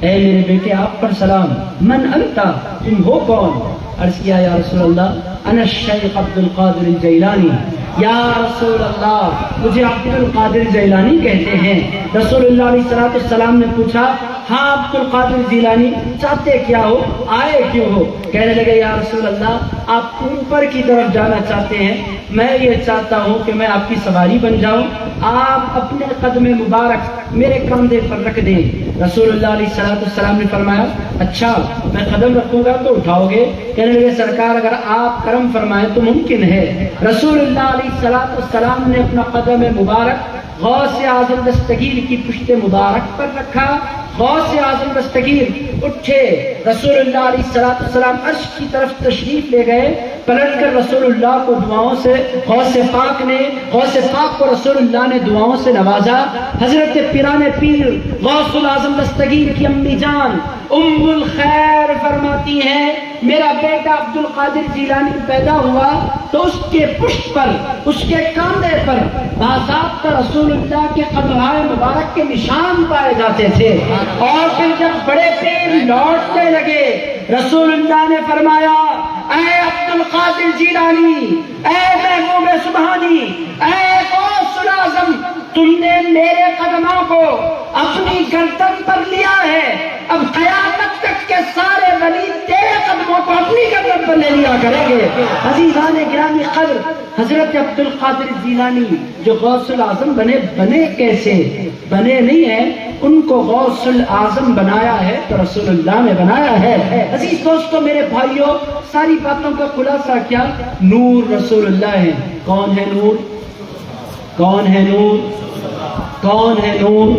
اے میرے بیٹے آپ پر سلام۔ من انت، تم ہو کون؟ عرض کیا یا رسول اللہ انا الشیخ عبد القادر الجیلانی، یا رسول اللہ مجھے عبد القادر جیلانی کہتے ہیں۔ رسول اللہ علیہ السلام نے پوچھا ہاں عبد القادر جیلانی، چاہتے کیا ہو، آئے کیوں ہو؟ کہنے لگے یا رسول اللہ آپ اوپر کی طرف جانا چاہتے ہیں، میں یہ چاہتا ہوں کہ میں آپ کی سواری بن جاؤں، آپ اپنے قدم مبارک میرے کندھے پر رکھ دیں۔ رسول اللہ علیہ السلام نے فرمایا اچھا میں قدم رکھوں گا تو اٹھاؤ گے؟ کہنے لگے سرکار اگر آپ کرم فرمائیں تو ممکن ہے۔ رسول اللہ علیہ السلام نے اپنا قدم مبارک غوث اعظم دستگیر کی پشت مبارک پر رکھا، غوث اعظم دستگیر اٹھے، رسول اللہ علیہ السلام عرش کی طرف تشریف لے گئے، پلٹ کر رسول اللہ کو دعاؤں سے غوث پاک کو رسول اللہ نے دعاؤں سے نوازا۔ حضرت پیران پیر غوث الاعظم دستگیر کی امی جان ام الخیر فرماتی ہیں میرا بیٹا عبد القادر جیلانی پیدا ہوا تو اس کے پشت پر، اس کے کاندھے پر باضابطہ رسول اللہ کے قدمائے مبارک کے نشان پائے جاتے تھے، اور پھر جب بڑے پیر لوٹنے لگے رسول اللہ نے فرمایا اے عبد القادر جیلانی، اے محبوب سبحانی، اے غوث الاعظم، تم نے میرے قدموں کو اپنی گردن پر لیا ہے، اب قیامت تک کے سارے ولی تیرے قدموں کو اپنی گردن پر لے لیا کریں گے۔ عزیزان گرامی قدر، حضرت عبد القادر جیلانی جو غوث الاعظم بنے کیسے؟ بنے نہیں ہیں، ان کو غوث الاعظم بنایا ہے تو رسول اللہ نے بنایا ہے۔ عزیز دوستو میرے بھائیوں، ساری باتوں کا خلاصہ کیا؟ نور رسول اللہ ہے۔ کون ہے نور؟ کون ہے نور؟ کون ہے نور؟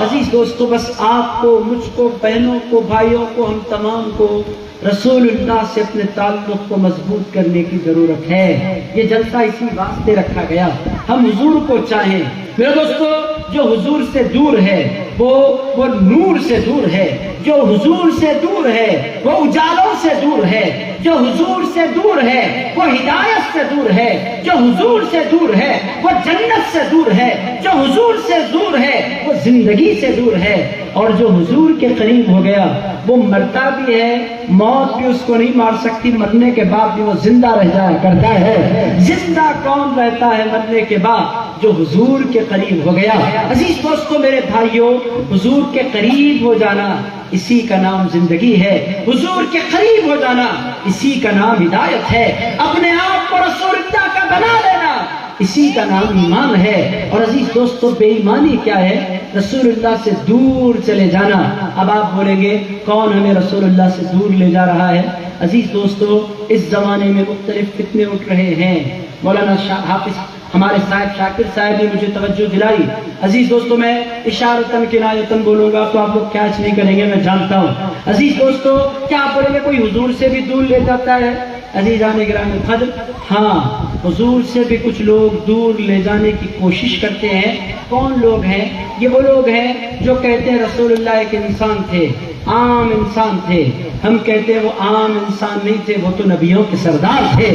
عزیز دوستو بس آپ کو، مجھ کو، بہنوں کو، بھائیوں کو، ہم تمام کو رسول اللہ سے اپنے تعلق کو مضبوط کرنے کی ضرورت ہے۔ یہ جلسہ اسی واسطے رکھا گیا، ہم حضور کو چاہیں۔ میرے دوستو جو حضور سے دور ہے وہ نور سے دور ہے، جو حضور سے دور ہے وہ اجالوں سے دور ہے، جو حضور سے دور ہے وہ ہدایت سے دور ہے، جو حضور سے دور ہے وہ جنت سے دور ہے، جو حضور سے دور ہے وہ زندگی سے دور ہے، اور جو حضور کے قریب ہو گیا وہ مرتا بھی ہے، موت بھی اس کو نہیں مار سکتی، مرنے کے بعد بھی وہ زندہ رہ جایا کرتا ہے۔ زندہ کون رہتا ہے مرنے کے بعد؟ جو حضور کے قریب ہو گیا۔ عزیز دوستو میرے بھائیوں، حضور کے قریب ہو جانا اسی کا نام زندگی ہے، حضور کے قریب ہو جانا اسی کا نام ہدایت ہے، اپنے آپ کو رسول اللہ کا بنا لینا اسی کا نام ایمان ہے۔ اور عزیز دوستو بے ایمانی کیا ہے؟ رسول اللہ سے دور چلے جانا۔ اب آپ بولیں گے کون ہمیں رسول اللہ سے دور لے جا رہا ہے؟ عزیز دوستو اس زمانے میں مختلف فتنے اٹھ رہے ہیں۔ مولانا حافظ ہمارے صاحب شاکر صاحب نے مجھے توجہ دلائی۔ عزیز دوستو میں اشارتاً کنایتاً بولوں گا تو آپ لوگ کیچ نہیں کریں گے، میں جانتا ہوں۔ عزیز دوستو کیا آپ بولیں گے کوئی حضور سے بھی دور لے جاتا ہے؟ عزیزان گرامی القدر، ہاں حضور سے بھی کچھ لوگ دور لے جانے کی کوشش کرتے ہیں۔ کون لوگ ہیں؟ یہ وہ لوگ ہیں جو کہتے ہیں رسول اللہ ایک انسان تھے، عام انسان تھے۔ ہم کہتے ہیں وہ عام انسان نہیں تھے، وہ تو نبیوں کے سردار تھے۔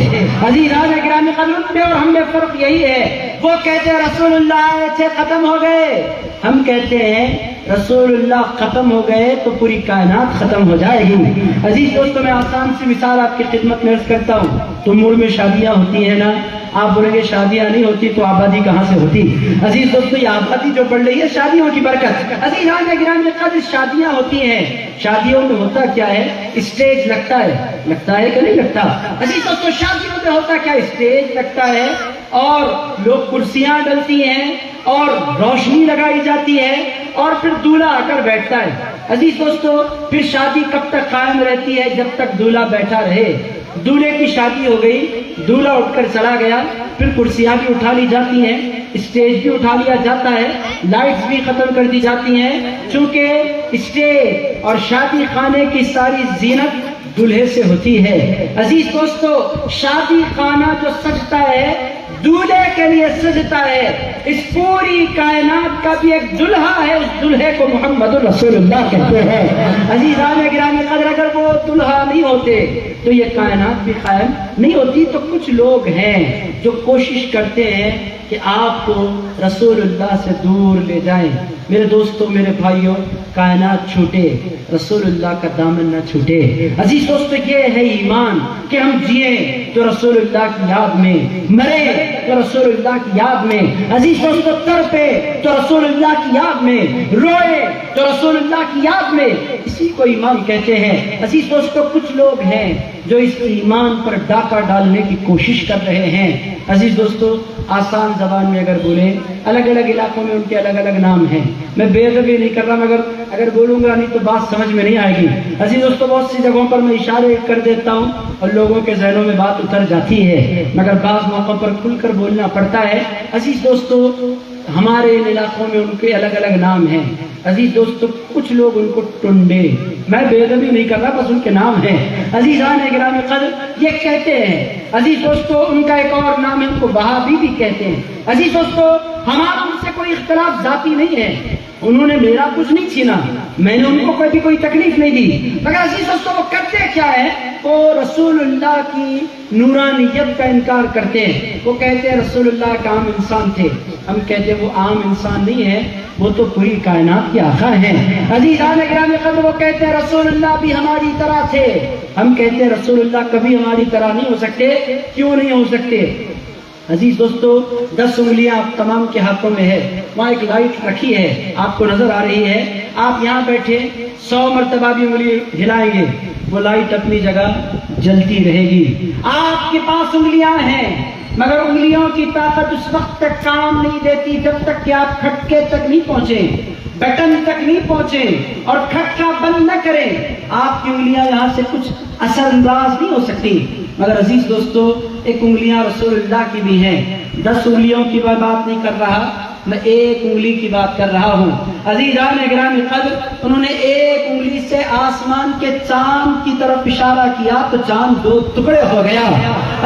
عزیزان گرامی القدر، ان میں اور ہم میں فرق یہی ہے، وہ کہتے ہیں رسول اللہ آئے تھے ختم ہو گئے، ہم کہتے ہیں رسول اللہ ختم ہو گئے تو پوری کائنات ختم ہو جائے گی۔ عزیز دوستو، میں آسان سی مثال آپ کی خدمت میں عرض کرتا ہوں۔ تمور میں شادیاں ہوتی ہیں نا، آپ بولیں گے شادیاں نہیں ہوتی تو آبادی کہاں سے ہوتی؟ عزیز دوستو، یہ آبادی جو بڑھ رہی ہے شادیوں کی برکت۔ عزیزان گرامی القدر، شادیاں ہوتی ہیں، شادیوں میں ہوتا کیا ہے؟ اسٹیج لگتا ہے کہ نہیں لگتا؟ عزیز دوستو، شادیوں میں ہوتا کیا؟ اسٹیج لگتا ہے اور لوگ کرسیاں ڈلتی ہیں اور روشنی لگائی جاتی ہے اور پھر دولہا آ کر بیٹھتا ہے۔ عزیز دوستو، پھر شادی کب تک قائم رہتی ہے؟ جب تک دولہا بیٹھا رہے۔ دولہے کی شادی ہو گئی، دولہا اٹھ کر چلا گیا، پھر کرسیاں بھی اٹھا لی جاتی ہیں، اسٹیج بھی اٹھا لیا جاتا ہے، لائٹس بھی ختم کر دی جاتی ہیں، چونکہ اسٹیج اور شادی خانے کی ساری زینت دولہے سے ہوتی ہے۔ عزیز دوستو، شادی خانہ جو سجتا ہے دولہے کے لیے سجتا ہے۔ اس پوری کائنات کا بھی ایک دلہا ہے، اس دلہے کو محمد رسول اللہ کہتے ہیں۔ عزیزان گرامی القدر، اگر وہ دلہا نہیں ہوتے تو یہ کائنات بھی قائم نہیں ہوتی۔ تو کچھ لوگ ہیں جو کوشش کرتے ہیں کہ آپ کو رسول اللہ سے دور لے جائیں۔ میرے دوستوں، میرے بھائیوں، کائنات چھوٹے، رسول اللہ کا دامن نہ چھوٹے۔ عزیز دوستو، یہ ہے ایمان کہ ہم جئیں تو رسول اللہ کی یاد میں، مرے تو رسول اللہ کی یاد میں۔ عزیز دوستو، تڑپے تو رسول اللہ کی یاد میں، روئے تو رسول اللہ کی یاد میں، اسی کو ایمان کہتے ہیں۔ عزیز دوستو، کچھ لوگ ہیں جو اس ایمان پر ڈاکہ ڈالنے کی کوشش کر رہے ہیں۔ عزیز دوستو، آسان زبان میں اگر بولیں، الگ الگ علاقوں میں ان کے الگ الگ نام ہیں، میں بے ادبی نہیں کر رہا، مگر اگر بولوں گا نہیں تو بات سمجھ میں نہیں آئے گی۔ عزیز دوستو، بہت سی جگہوں پر میں اشارے کر دیتا ہوں اور لوگوں کے ذہنوں میں بات اتر جاتی ہے، مگر بعض موقعوں پر کھل کر بولنا پڑتا ہے۔ عزیز دوستو، ہمارے ان علاقوں میں ان کے الگ الگ نام ہیں۔ عزیز دوستو، کچھ لوگ ان کو ٹنڈے، میں بے ادبی نہیں کر رہا، بس ان کے نام ہیں۔ عزیزان گرامی قدر، یہ کہتے ہیں۔ عزیز دوستو، ان کا ایک اور نام ہے، ان کو وہابی بھی کہتے ہیں۔ عزیز دوستو، ہمارا ان سے کوئی اختلاف ذاتی نہیں ہے، انہوں نے میرا کچھ نہیں چھینا، میں نے ان کو کبھی کوئی تکلیف نہیں دی، مگر عزیز دوستو وہ کرتے کیا ہے؟ وہ رسول اللہ کی نورانیت کا انکار کرتے ہیں۔ وہ کہتے ہیں رسول اللہ ایک عام انسان تھے، ہم کہتے ہیں وہ عام انسان نہیں ہے، وہ تو پوری کائنات کے آقا ہیں۔ عزیزان گرامی قدر، وہ کہتے ہیں رسول اللہ بھی ہماری طرح تھے، ہم کہتے ہیں رسول اللہ کبھی ہماری طرح نہیں ہو سکتے۔ کیوں نہیں ہو سکتے؟ عزیز دوستو، 10 انگلیاں آپ تمام کے ہاتھوں میں ہے، وہاں ایک لائٹ رکھی ہے، آپ کو نظر آ رہی ہے، آپ یہاں بیٹھے 100 مرتبہ بھی انگلی ہلائیں گے وہ لائٹ اپنی جگہ جلتی رہے گی۔ آپ کے پاس انگلیاں ہیں، مگر انگلیوں کی طاقت اس وقت تک کام نہیں دیتی جب تک کہ آپ کھٹکے تک نہیں پہنچے، بٹن تک نہیں پہنچے اور کھٹکا بند نہ کریں، آپ کی انگلیاں یہاں سے کچھ اثر انداز نہیں ہو سکتی۔ مگر عزیز دوستو، ایک انگلیاں رسول اللہ کی بھی ہیں۔ 10 انگلیوں کی میں بات نہیں کر رہا، میں ایک انگلی کی بات کر رہا ہوں۔ عزیزان گرامی قدر، انہوں نے ایک انگلی سے آسمان کے چاند کی طرف اشارہ کیا تو چاند 2 ٹکڑے ہو گیا۔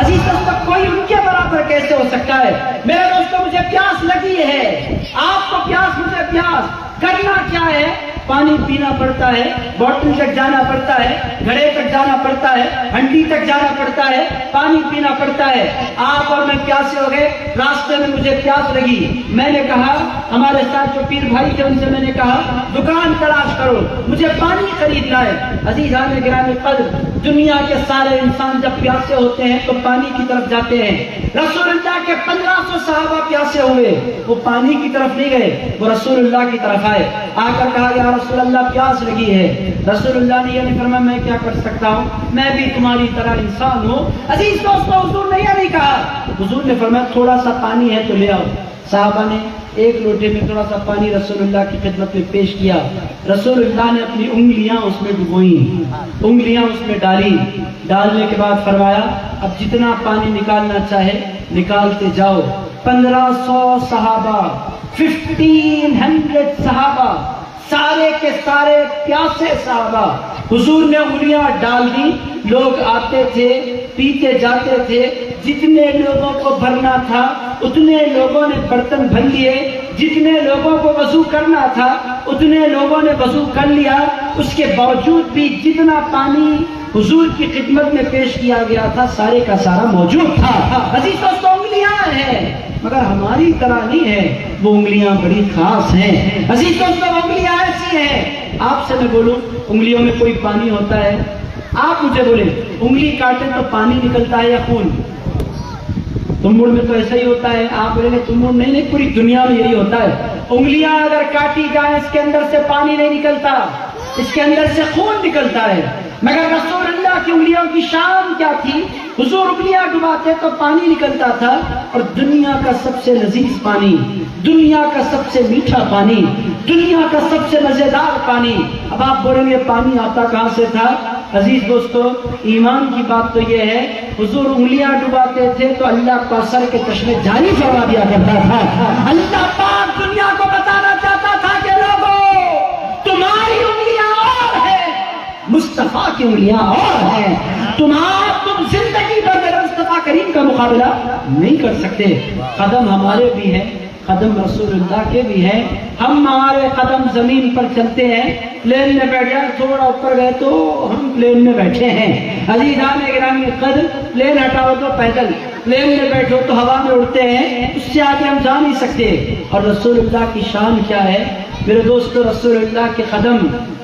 عزیز دوستو، کوئی ان کے برابر کیسے ہو سکتا ہے؟ میرے دوستو، مجھے پیاس لگی ہے، آپ کو پیاس، مجھے پیاس، کرنا کیا ہے؟ پانی پینا پڑتا ہے، بوتل تک جانا پڑتا ہے، گھڑے تک جانا پڑتا ہے، ہنڈی تک جانا پڑتا ہے، پانی پینا پڑتا ہے۔ آپ اور میں پیاسے ہو گئے، راستے میں مجھے پیاس لگی، میں نے کہا، ہمارے ساتھ جو پیر بھائی تھے ان سے میں نے کہا دکان تلاش کرو، مجھے پانی خریدنا ہے۔ عزیزان گرامی قدر، دنیا کے سارے انسان جب پیاسے ہوتے ہیں تو پانی کی طرف جاتے ہیں۔ رسول اللہ کے 1500 صحابہ پیاسے ہوئے، وہ پانی کی طرف نہیں گئے، وہ رسول اللہ کی طرف آئے۔ آ کر کہا یا رسول اللہ پیاس لگی ہے۔ رسول اللہ نے یہ نہیں فرمایا میں کیا کر سکتا ہوں، میں بھی تمہاری طرح انسان ہوں۔ عزیز دوستو، حضور نے یہ نہیں کہا، حضور نے فرمایا تھوڑا سا پانی ہے تو لے آؤ۔ صحابہ نے ایک لوٹے میں تھوڑا سا پانی رسول اللہ کی خدمت میں پیش کیا۔ رسول اللہ نے اپنی انگلیاں اس میں ڈبوئیں، انگلیاں اس میں ڈالی، ڈالنے کے بعد فرمایا اب جتنا پانی نکالنا چاہے نکالتے جاؤ۔ 1500 صحابہ، 1500 صحابہ، سارے کے سارے پیاسے صحابہ حضور نے انگلیاں ڈال دی، لوگ آتے تھے پیتے جاتے تھے، جتنے لوگوں کو بھرنا تھا اتنے لوگوں نے برتن بھر لیے، جتنے لوگوں کو وضو کرنا تھا اتنے لوگوں نے وضو کر لیا۔ اس کے باوجود بھی جتنا پانی حضور کی خدمت میں پیش کیا گیا تھا سارے کا سارا موجود تھا۔ عزیز دوستو، انگلیاں ہیں مگر ہماری طرح نہیں ہے، وہ انگلیاں بڑی خاص ہیں۔ عزیز دوستو، انگلیاں ایسی ہیں، آپ سے میں بولوں انگلیوں میں کوئی پانی ہوتا ہے؟ آپ مجھے بولیں انگلی کاٹیں تو پانی نکلتا ہے یا خون؟ تمڑ میں تو ایسا ہی ہوتا ہے۔ آپ بولیں گے تمڑ نہیں، پوری دنیا میں یہی ہوتا ہے۔ انگلیاں اگر کاٹی جائیں اس کے اندر سے پانی نہیں نکلتا، اس کے اندر سے خون نکلتا ہے۔ مگر رسول اللہ کی انگلیوں کی شان کیا تھی؟ حضور انگلیاں ڈباتے تو پانی نکلتا تھا، اور دنیا کا سب سے لذیذ پانی، دنیا کا سب سے میٹھا پانی، دنیا کا سب سے مزیدار پانی۔ اب آپ بولیں گے پانی آتا کہاں سے تھا؟ عزیز دوستو، ایمان کی بات تو یہ ہے، حضور انگلیاں ڈباتے تھے تو اللہ کا سر کے چشمے جاری فرما دیا کرتا تھا۔ اللہ پاک دنیا کو بتانا چاہتا تھا کہ لوگوں، تمہاری انگلیاں اور ہیں، مصطفیٰ کی انگلیاں اور ہیں۔ تم زندگی بھر میرے مصطفیٰ کریم کا مقابلہ نہیں کر سکتے۔ قدم ہمارے بھی ہیں، قدم رسول اللہ کے بھی ہیں۔ ہمارے قدم زمین پر چلتے ہیں، پلین میں بیٹھ جائے تھوڑا اوپر گئے تو ہم پلین میں بیٹھے ہیں۔ عزیزان گرامی قدر، پلین ہٹاؤ تو پیدل، پلین میں بیٹھو تو ہوا میں اڑتے ہیں، اس سے آگے ہم جا نہیں سکتے۔ اور رسول اللہ کی شان کیا ہے میرے دوستو؟ رسول اللہ کے قدم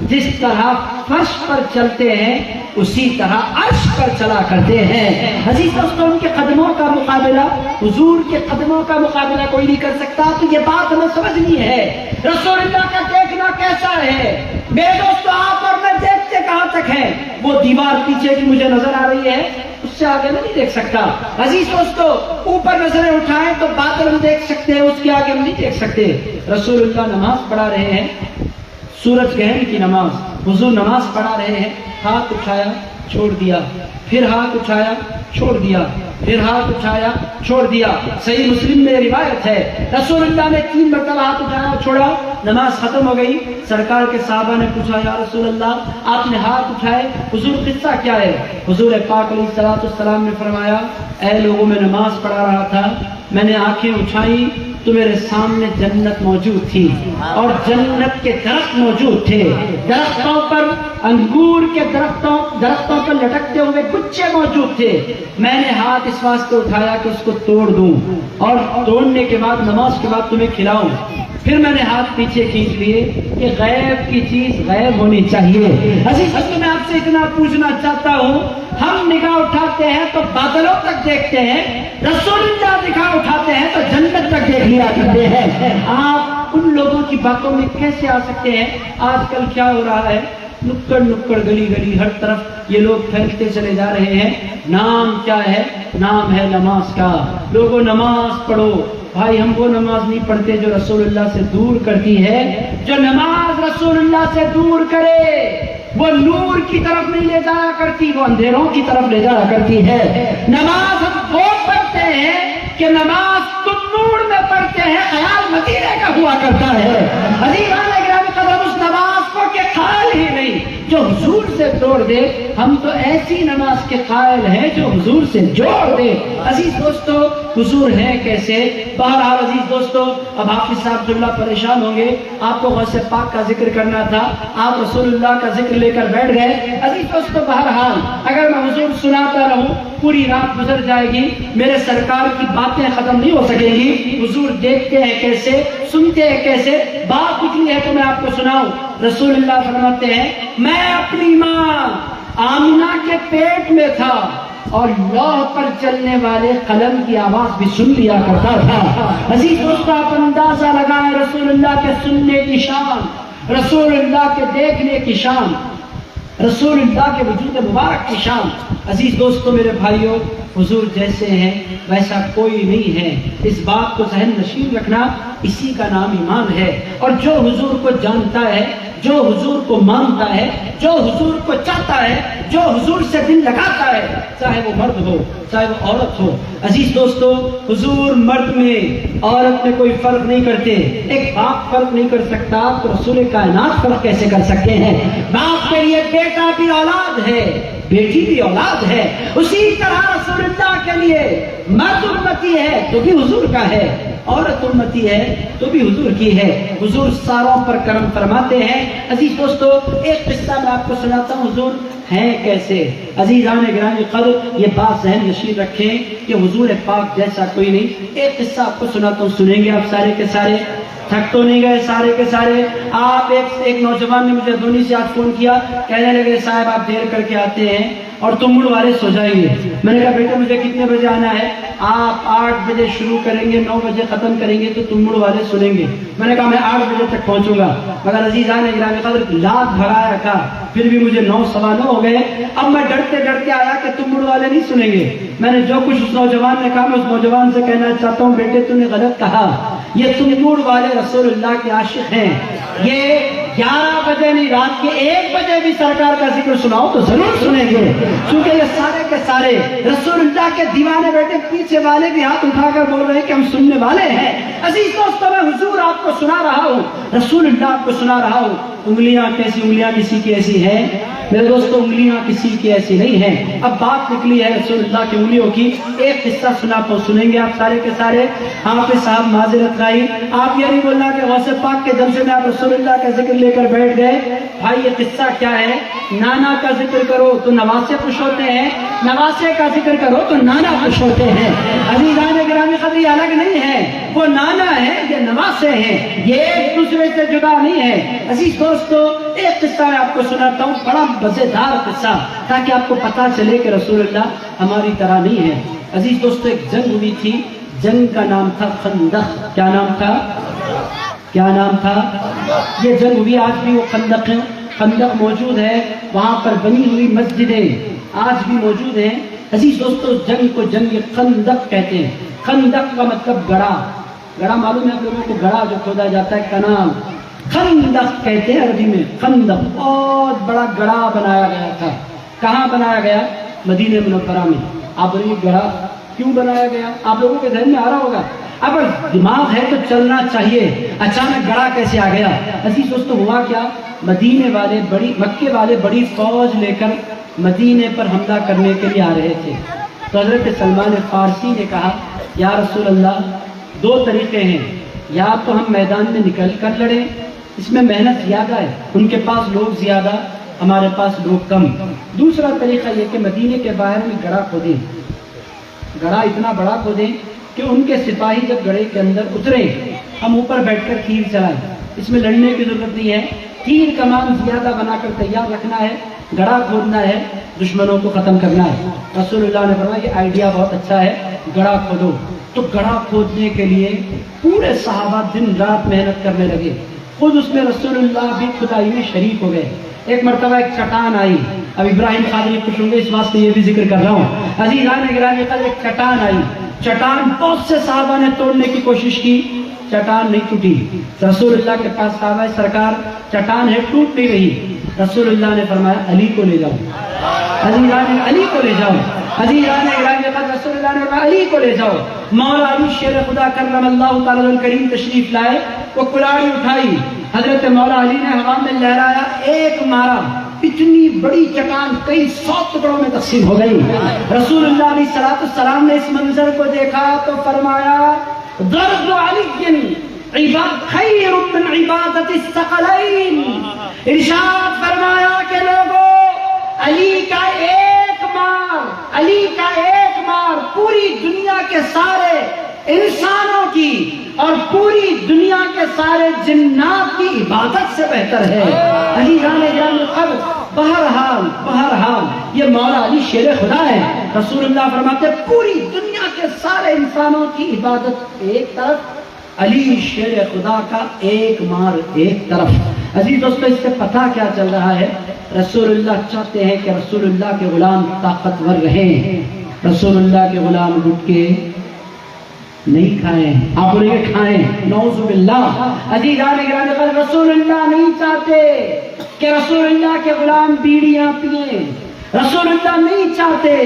جس طرح فرش پر چلتے ہیں اسی طرح عرش پر چلا کرتے ہیں۔ عزیز دوستو، ان کے قدموں کا مقابلہ، حضور کے قدموں کا مقابلہ کوئی نہیں کر سکتا۔ تو یہ بات ہمیں سمجھنی ہے، رسول اللہ کا دیکھنا کیسا ہے۔ میرے دوستو، آپ اور میں دیکھتے کہاں تک ہیں؟ وہ دیوار پیچھے کی مجھے نظر آ رہی ہے، اس سے آگے میں نہیں دیکھ سکتا۔ عزیز دوستو، اوپر نظریں اٹھائیں تو بادل ہم دیکھ سکتے ہیں، اس کے آگے ہم نہیں دیکھ سکتے۔ رسول اللہ نماز پڑھا رہے ہیں، سورج گہن کی نماز، حضور نماز پڑھا رہے ہیں، ہاتھ اٹھایا چھوڑ دیا، پھر ہاتھ اٹھایا چھوڑ دیا، پھر ہاتھ اٹھایا چھوڑ دیا۔ صحیح مسلم میں روایت ہے، رسول اللہ نے 3 مرتبہ ہاتھ اٹھایا چھوڑا، نماز ختم ہو گئی۔ سرکار کے صحابہ نے پوچھا یا رسول اللہ آپ نے ہاتھ اٹھائے، حضور قصہ کیا ہے؟ حضور پاک علیہ الصلوۃ والسلام نے فرمایا اے لوگوں، میں نماز پڑھا رہا تھا، میں نے آنکھیں اٹھائیں تو میرے سامنے جنت موجود تھی اور جنت کے درخت موجود تھے، درختوں پر انگور کے درختوں پر لٹکتے ہوئے گچھے موجود تھے۔ میں نے ہاتھ اس واسطے اٹھایا کہ اس کو توڑ دوں اور توڑنے کے بعد نماز کے بعد تمہیں کھلاؤں۔ پھر میں نے ہاتھ پیچھے کھینچ لیے کہ غیب کی چیز غیب ہونی چاہیے۔ عزیز دوستو، میں آپ سے اتنا پوچھنا چاہتا ہوں، ہم نگاہ اٹھاتے ہیں تو بادلوں تک دیکھتے ہیں، رسول اللہ نگاہ اٹھاتے ہیں تو جنت تک دیکھ لیا کرتے ہیں۔ آپ ان لوگوں کی باتوں میں کیسے آ سکتے ہیں؟ آج کل کیا ہو رہا ہے؟ نکڑ نکڑ گلی گلی ہر طرف یہ لوگ پھیلتے چلے جا رہے ہیں۔ نام کیا ہے؟ نام ہے نماز کا۔ لوگوں نماز پڑھو، بھائی ہم وہ نماز نہیں پڑھتے جو رسول اللہ سے دور کرتی ہے۔ جو نماز رسول اللہ سے دور کرے وہ نور کی طرف نہیں لے جایا کرتی، وہ اندھیروں کی طرف لے جایا کرتی ہے۔ نماز ہم وہ پڑھتے ہیں کہ نماز تم نور میں پڑھتے ہیں، خیال مدینے کا ہوا کرتا ہے۔ عزیزان گرامی قدر، اس نماز کو کہ خیال ہی نہیں جو حضور سے توڑ دے، ہم تو ایسی نماز کے قائل ہیں جو حضور سے جوڑ دے۔ عزیز دوستو، حضور ہے کیسے؟ بہرحال عزیز دوستو، اب حافظ صاحب عبداللہ پریشان ہوں گے، آپ کو غوث پاک کا ذکر کرنا تھا، آپ رسول اللہ کا ذکر لے کر بیٹھ گئے۔ عزیز دوستو، بہرحال اگر میں حضور سناتا رہوں پوری رات گزر جائے گی، میرے سرکار کی باتیں ختم نہیں ہو سکیں گی۔ حضور دیکھتے ہیں کیسے، سنتے ہیں کیسے، بات کتنی ہے تو میں آپ کو سناؤں۔ رسول اللہ فرماتے ہیں میں اپنی ماں آمنہ کے پیٹ میں تھا اور لوح پر چلنے والے قلم کی آواز بھی سن لیا کرتا تھا۔ عزیز دوستو، آپ اندازہ لگائیں رسول اللہ کے سننے کی شان، رسول اللہ کے دیکھنے کی شان، رسول اللہ کے وجود مبارک کی شان۔ عزیز دوستو میرے بھائیوں، حضور جیسے ہیں ویسا کوئی نہیں ہے، اس بات کو ذہن نشین رکھنا، اسی کا نام ایمان ہے۔ اور جو حضور کو جانتا ہے جو حضور کو مانتا ہے، جو حضور کو چاہتا ہے، جو حضور سے دل لگاتا ہے، چاہے وہ مرد ہو چاہے وہ عورت ہو۔ عزیز دوستو، حضور مرد میں عورت میں کوئی فرق نہیں کرتے۔ ایک باپ فرق نہیں کر سکتا تو رسول کائنات فرق کیسے کر سکتے ہیں؟ باپ کے لیے بیٹا بھی اولاد ہے، بیٹی بھی اولاد ہے، اسی طرح رسول اللہ کے لیے مرد امتی ہے تو بھی حضور کا ہے، عورت امتی ہے تو بھی حضور کی ہے۔ حضور ساروں پر کرم فرماتے ہیں۔ عزیز دوستو، ایک قصہ میں آپ کو سناتا ہوں، حضور ہیں کیسے۔ عزیزان گرامی قدر، یہ بات ذہن نشین رکھیں کہ حضور پاک جیسا کوئی نہیں۔ ایک قصہ آپ کو سناتا ہوں، سنیں گے آپ سارے کے سارے؟ تھک تو نہیں گئے سارے کے سارے؟ آپ ایک نوجوان نے مجھے دونی سے آج فون کیا، کہنے لگے صاحب آپ دیر کر کے آتے ہیں اور تمڑ والے سو جائیں گے۔ میں نے کہا بیٹا مجھے کتنے بجے آنا ہے؟ آپ 8 بجے شروع کریں گے، 9 بجے ختم کریں گے تو تمڑ والے سنیں گے۔ میں نے کہا میں 8 بجے تک پہنچوں گا، مگر عزیزان گرامی قدر لات بھگا رکھا، پھر بھی مجھے 9 سوا 9 ہو گئے۔ اب میں ڈرتے ڈرتے آیا کہ تمڑ والے نہیں سنیں گے۔ میں نے جو کچھ اس نوجوان نے کہا میں اس نوجوان سے کہنا چاہتا ہوں، بیٹے تم نے غلط کہا، یہ تمڑ والے رسول اللہ کے عاشق ہیں۔ یہ 11 بجے نہیں، رات کے 1 بجے بھی سرکار کا ذکر سناؤ تو ضرور سنیں گے، کیونکہ یہ سارے کے سارے رسول اللہ کے دیوانے بیٹے پیچھے والے بھی ہاتھ اٹھا کر بول رہے ہیں کہ ہم سننے والے ہیں۔ عزیز دوستوں، میں حضور آپ کو سنا رہا ہوں، رسول اللہ آپ کو سنا رہا ہوں۔ انگلیاں کیسی؟ انگلیاں کسی کی ایسی ہیں میرے دوستوں، انگلیاں کسی کی ایسی نہیں ہیں۔ اب بات نکلی ہے رسول اللہ کی انگلیوں کی۔ ایک قصہ سنا تو سنیں گے آپ سارے کے سارے۔ حافظ صاحب معذرت خواہی، آپ یہ نہیں بولنا کہ غوث پاک کے جلسے میں آپ رسول اللہ کا ذکر لے کر بیٹھ گئے۔ بھائی یہ قصہ کیا ہے؟ نانا کا ذکر کرو تو نواسے خوش ہوتے ہیں، نواسے کا ذکر کرو تو نانا خوش ہوتے ہیں۔ عزیزان گرامی قدر، یہ الگ نہیں ہے، وہ نانا ہے یہ نواسے ہیں، یہ ایک دوسرے سے جدا نہیں ہے۔ عزیز دوستو، ایک قصہ میں آپ کو سناتا ہوں، بڑا مزیدار قصہ، تاکہ آپ کو پتا چلے کہ رسول اللہ ہماری طرح نہیں ہے۔ عزیز دوستو، ایک جنگ ہوئی تھی، جنگ کا نام تھا خندق۔ کیا نام تھا؟ کیا نام تھا؟ یہ جنگ ہوئی، آج بھی وہ خندق ہے، خندق موجود ہے، وہاں پر بنی ہوئی مسجدیں آج بھی موجود ہیں۔ عزیز دوستو، جنگ کو جنگ خندق کہتے ہیں۔ خندق کا مطلب گڑھا، گڑھا معلوم ہے آپ لوگوں کو، گڑھا جو کھودا جاتا ہے، کنال، خندق کہتے ہیں عربی میں۔ خندق بہت بڑا گڑھا بنایا گیا تھا۔ کہاں بنایا گیا؟ مدینہ منورہ میں۔ آپ بولیے گڑھا کیوں بنایا گیا؟ آپ لوگوں کے ذہن میں آ رہا ہوگا، اب دماغ ہے تو چلنا چاہیے، اچانک گڑھا کیسے آ گیا؟ عزیز دوستو، ہوا کیا، مدینے والے مکے والے بڑی فوج لے کر مدینے پر حملہ کرنے کے لیے آ رہے تھے۔ تو حضرت سلمان فارسی نے کہا یا رسول اللہ 2 طریقے ہیں، یا تو ہم میدان میں نکل کر لڑیں، اس میں محنت زیادہ ہے، ان کے پاس لوگ زیادہ ہمارے پاس لوگ کم۔ دوسرا طریقہ یہ کہ مدینے کے باہر میں گڑھا کھودیں، گڑھا اتنا بڑا کھودیں کہ ان کے سپاہی جب گڑھے کے اندر اتریں ہم اوپر بیٹھ کر تیر چلائیں۔ اس میں لڑنے کی ضرورت نہیں ہے، تیر کمان زیادہ بنا کر تیار رکھنا ہے، گڑھا کھودنا ہے، دشمنوں کو ختم کرنا ہے۔ رسول اللہ نے فرمایا یہ آئیڈیا بہت اچھا ہے، گڑھا کھودو۔ تو گڑھا کھودنے کے لیے پورے صحابہ دن رات محنت کرنے لگے، خود اس میں رسول اللہ بھی کھدائی میں شریک ہو گئے۔ ایک مرتبہ ایک چٹان آئی، اب ابراہیم قادری خوش ہوں گے اس واسطے یہ بھی ذکر کر رہا ہوں۔ عزیزان گرامی قدر، ایک چٹان آئی، چٹان بہت سے صحابہ نے توڑنے کی کوشش کی، چٹان نہیں ٹوٹی۔ رسول اللہ کے پاس صحابہ سرکار چٹان ہے ٹوٹ نہیں رہی۔ رسول اللہ نے فرمایا علی کو لے جاؤ، عزیزان علی کو لے جاؤ۔ عزیزان گرامی قدر، رسول اللہ نے فرمایا علی کو لے جاؤ۔ مولا علی شیر خدا کرم اللہ تعالی الکریم تشریف لائے، وہ کلاڑی اٹھائی، حضرت مولا علی نے ہوا میں لہرایا، ایک مارا، اتنی بڑی چٹان کئی 100 ٹکڑوں میں تقسیم ہو گئی۔ رسول اللہ علیہ الصلوۃ والسلام نے اس منظر کو دیکھا تو فرمایا ضرب علی خیر من عبادت الثقلین۔ ارشاد فرمایا کہ لوگوں، علی کا ایک مار، علی کا ایک مار پوری دنیا کے سارے انسانوں کی اور پوری دنیا کے سارے جنات کی عبادت سے بہتر ہے۔ علی جانے جانے اب بہرحال یہ مولا علی شیر خدا ہے۔ رسول اللہ فرماتے پوری دنیا کے سارے انسانوں کی عبادت ایک طرف، علی شیر خدا کا ایک مار ایک طرف۔ عزیز دوستو، اس سے پتہ کیا چل رہا ہے؟ رسول اللہ چاہتے ہیں کہ رسول اللہ کے غلام طاقتور رہیں، رسول اللہ کے غلام گٹ کے نہیں کھائے ہیں، آپ بولیں گے کھائیں، نعوذ باللہ۔ عزیزان گرامی قدر، رسول اللہ نہیں چاہتے کہ رسول اللہ کے غلام بیڑیاں پئیں، رسول اللہ نہیں چاہتے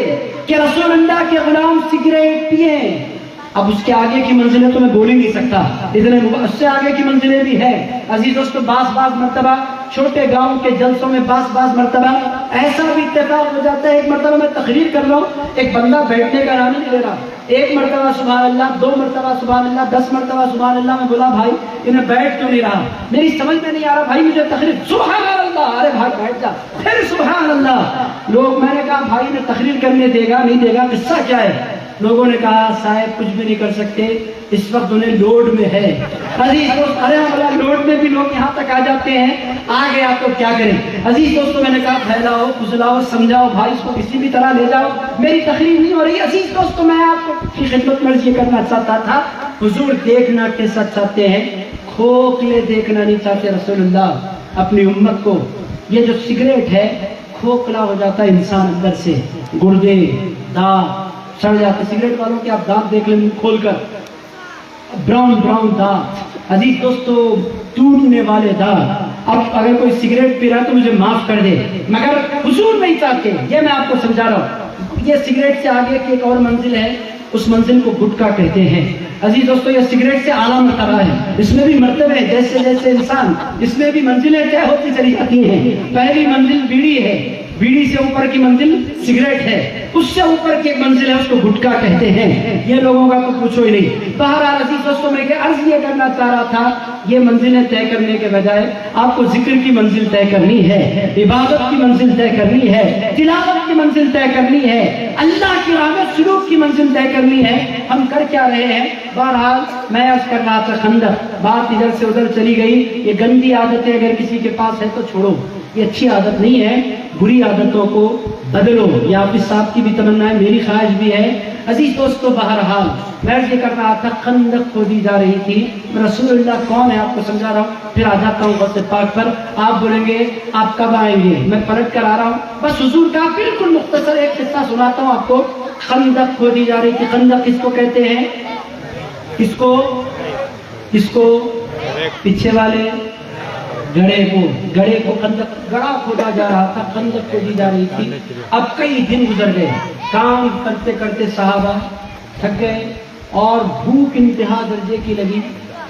کہ رسول اللہ کے غلام سگریٹ پئیں۔ اب اس کے آگے کی منزلیں تو میں بول ہی نہیں سکتا، اتنے اس سے آگے کی منزلیں بھی ہیں عزیز دوستو۔ بعض مرتبہ چھوٹے گاؤں کے جلسوں میں بعض مرتبہ ایسا بھی اتفاق ہو جاتا ہے، ایک مرتبہ میں تقریر کر رہا ہوں، ایک بندہ بیٹھنے کا نام نہیں لے رہا، ایک مرتبہ سبحان اللہ، 2 مرتبہ سبحان اللہ، 10 مرتبہ سبحان اللہ، میں بولا بھائی انہیں بیٹھ کیوں نہیں رہا، میری سمجھ میں نہیں آ رہا بھائی مجھے تقریر، سبحان اللہ، ارے بھائی بیٹھ جا، پھر سبحان اللہ۔ لوگ، میں نے کہا بھائی نے تقریر کرنے دے گا نہیں دے گا، قصہ کیا ہے؟ لوگوں نے کہا صاحب کچھ بھی نہیں کر سکتے، اس وقت انہیں لوڈ میں ہے۔ عزیز دوست، ارے بولا لوڈ میں بھی لوگ یہاں تک آ جاتے ہیں، آ گئے آپ تو کیا کریں؟ عزیز دوستو میں نے کہا پھیلاؤ، پھسلاؤ، سمجھاؤ بھائی، اس کو کسی بھی طرح لے جاؤ، میری تقریر نہیں ہو رہی۔ عزیز دوستو میں آپ کو کی خدمت میں یہ کرنا چاہتا تھا، حضور دیکھنا کیسا چاہتے ہیں، کھوکھلے دیکھنا نہیں چاہتے رسول اللہ اپنی امت کو۔ یہ جو سگریٹ ہے، کھوکھلا ہو جاتا ہے انسان اندر سے، گردے، دانت سڑ جاتے۔ سگریٹ والوں کے آپ دانت دیکھ لیں کھول کر، براؤن دانت، عزیز دوستو ٹوٹنے والے دانت۔ اب اگر کوئی سگریٹ پی رہا ہے تو مجھے معاف کر دے، مگر حضور نہیں چاہتے، یہ میں آپ کو سمجھا رہا ہوں۔ یہ سگریٹ سے آگے کی ایک اور منزل ہے، اس منزل کو گٹکا کہتے ہیں۔ عزیز دوستو یہ سگریٹ سے اعلیٰ مرتبہ ہے، اس میں بھی مرتبے ہیں، جیسے جیسے انسان، اس میں بھی منزلیں طے ہوتی چلی جاتی ہیں۔ پہلی منزل بیڑی ہے، بیڑی سے اوپر کی منزل سگریٹ ہے، اس سے اوپر کی ایک منزل ہے، اس کو گٹکا کہتے ہیں۔ یہ لوگوں کا تو پوچھو ہی نہیں۔ بہرحال عزیز دوستوں میں عرض یہ کرنا چاہ رہا تھا، یہ منزلیں طے کرنے کے بجائے آپ کو ذکر کی منزل طے کرنی ہے، عبادت کی منزل طے کرنی ہے، تلاوت کی منزل طے کرنی ہے، اللہ کی راہ میں سلوک کی منزل طے کرنی ہے۔ ہم کر کیا رہے ہیں؟ بہرحال میں عرض کر رہا تھا خندق، بات ادھر سے ادھر چلی گئی۔ یہ گندی عادتیں اگر کسی کے پاس ہے تو چھوڑو، یہ اچھی عادت نہیں ہے، بری عادتوں کو بدلو، یہ حافظ صاحب کی بھی تمنا ہے، میری خواہش بھی ہے۔ عزیز دوستو بہرحال میں یہ کر رہا تھا، خندق کھودی جا رہی تھی، رسول اللہ کون ہے آپ کو سمجھا رہا ہوں، پھر آ جاتا ہوں غوث پاک پر۔ آپ بولیں گے آپ کب آئیں گے، میں پلٹ کر آ رہا ہوں، بس حضور کا بالکل مختصر ایک قصہ سناتا ہوں آپ کو۔ خندق کھودی جا رہی تھی، خندق کس کو کہتے ہیں؟ کس کو پیچھے والے گڑھے کو خندق، گڑھا کھودا جا رہا تھا، خندق کھودی جا رہی تھی۔ اب کئی دن گزر گئے، کام کرتے کرتے صحابہ تھک گئے اور بھوک انتہا درجے کی لگی،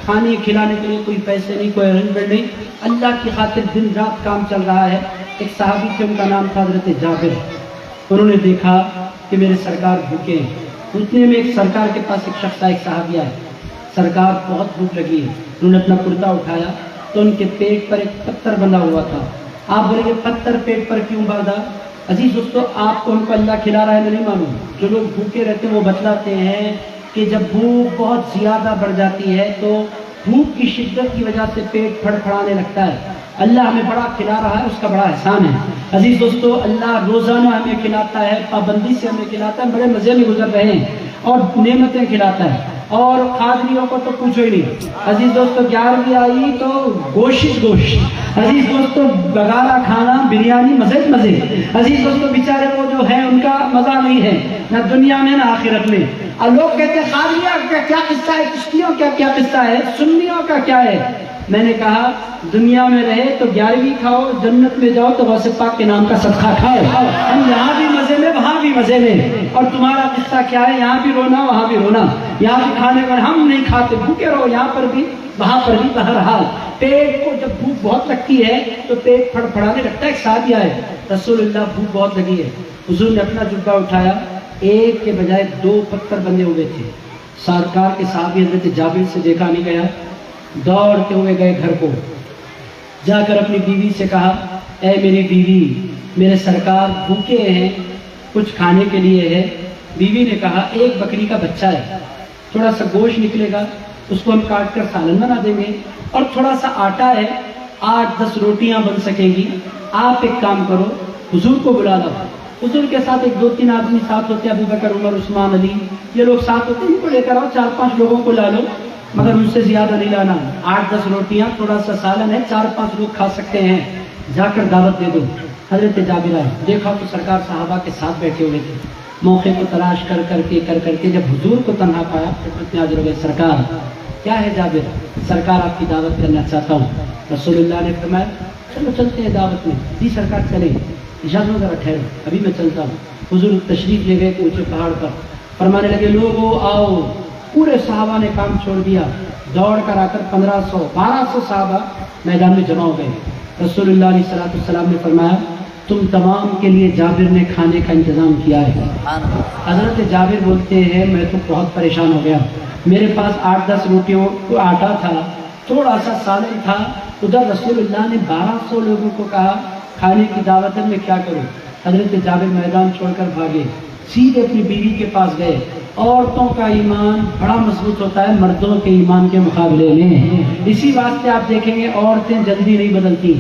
کھانے کھلانے کے لیے کوئی پیسے نہیں، کوئی ارینجمنٹ نہیں، اللہ کی خاطر دن رات کام چل رہا ہے۔ ایک صحابی تھے، ان کا نام تھا حضرت جابر، انہوں نے دیکھا کہ میرے سرکار بھوکے ہیں۔ اتنے میں ایک سرکار کے پاس ایک شخص، ایک صحابی آیا، سرکار بہت بھوک لگی ہے، انہوں نے اپنا کرتا اٹھایا تو ان کے پیٹ پر ایک پتھر بندھا ہوا تھا۔ آپ بولیں گے پتھر پیٹ پر کیوں باندھا؟ عزیز دوستو آپ کو ان کو اللہ کھلا رہا ہے میں نہیں معلوم، جو لوگ بھوکے رہتے ہیں وہ بتلاتے ہیں کہ جب بھوک بہت زیادہ بڑھ جاتی ہے تو بھوک کی شدت کی وجہ سے پیٹ پھڑ پھڑانے لگتا ہے۔ اللہ ہمیں بڑا کھلا رہا ہے، اس کا بڑا احسان ہے۔ عزیز دوستو اللہ روزانہ ہمیں کھلاتا ہے، پابندی سے ہمیں کھلاتا ہے، بڑے مزے میں گزر رہے ہیں اور نعمتیں کھلاتا ہے۔ اور قادریوں کو تو پوچھو ہی نہیں، عزیز دوستو 11ویں آئی تو گوشت، عزیز دوستو بگارا کھانا، بریانی، مزے مزے۔ عزیز دوستو بیچارے وہ جو ہیں ان کا مزہ نہیں ہے نہ دنیا میں نہ آخرت میں۔ اور لوگ کہتے ہیں قادریہ کا کیا قصہ ہے، چشتیوں کا کیا قصہ ہے، سنیوں کا کیا ہے؟ میں نے کہا دنیا میں رہے تو 11ویں کھاؤ، جنت میں جاؤ تو غوث پاک کے نام کا صدقہ کھاؤ۔ ہم یہاں بھی مزے میں، وہاں بھی مزے میں۔ اور تمہارا قصہ کیا ہے؟ یہاں بھی رونا، وہاں بھی رونا، یہاں بھی کھانے پر ہم نہیں کھاتے، بھوکے رہو، یہاں پر بھی وہاں پر بھی۔ بہرحال پیٹ کو جب بھوک بہت لگتی ہے تو پیٹ پھڑ پھڑانے لگتا ہے۔ ایک صحابی آئے، رسول اللہ بھوک بہت لگی ہے، حضور نے اپنا جبہ اٹھایا، ایک کے بجائے 2 پتھر بندھے ہوئے تھے۔ سرکار کے صحابی حضرت جابر سے دیکھا نہیں گیا، دوڑتے ہوئے گئے گھر کو، جا کر اپنی بیوی سے کہا اے میری بیوی، میرے سرکار بھوکے ہیں، کچھ کھانے کے لیے ہے۔ بیوی نے کہا ایک بکری کا بچہ ہے، تھوڑا سا گوشت نکلے گا، اس کو ہم کاٹ کر سالن بنا دیں گے، اور تھوڑا سا آٹا ہے، 8-10 روٹیاں بن سکیں گی۔ آپ ایک کام کرو، حضور کو بلا لو۔ حضور کے ساتھ 1-2-3 آدمی ساتھ ہوتے ہیں، ابو بکر، عمر، عثمان، علی، یہ لوگ ساتھ ہوتے ہیں، ان کو لے کر آؤ، 4-5 لوگوں کو لا لو، مگر ان سے زیادہ نہیں لانا، 8-10 روٹیاں، تھوڑا سا سالن ہے، 4-5 لوگ کھا سکتے ہیں، جا کر دعوت دے دو۔ حضرت جابر آئے، دیکھا تو سرکار صحابہ کے ساتھ بیٹھے ہوئے تھے، موقع کو تلاش کر کے جب حضور کو تنہا پایا خدمت میں حاضر ہو گئے، سرکار کیا ہے جابر؟ سرکار آپ کی دعوت کرنا چاہتا ہوں۔ رسول اللہ نے فرمایا چلو چلتے ہیں دعوت میں۔ جی سرکار چلیں۔ اجازت ہو، ذرا ٹھہرو، ابھی میں چلتا ہوں۔ حضور تشریف لے گئے اونچے پہاڑ پر، فرمانے لگے لوگوں آؤ۔ پورے صحابہ نے کام چھوڑ دیا، دوڑ کر آ کر 1200 صحابہ میدان میں جمع ہو گئے۔ رسول اللہ علیہ السلام نے فرمایا تم تمام کے لیے جابر نے کھانے کا انتظام کیا ہے۔ حضرت جابر بولتے ہیں میں تو بہت پریشان ہو گیا، میرے پاس 8-10 روٹیوں کو آٹا تھا، تھوڑا سا سالن تھا، ادھر رسول اللہ نے 1200 لوگوں کو کہا کھانے کی دعوت ہے، میں کیا کروں؟ حضرت جابر میدان چھوڑ کر بھاگے، سیدھے اپنی بیوی کے پاس گئے۔ عورتوں کا ایمان بڑا مضبوط ہوتا ہے مردوں کے ایمان کے مقابلے میں، اسی واسطے آپ دیکھیں گے عورتیں جلدی نہیں بدلتی،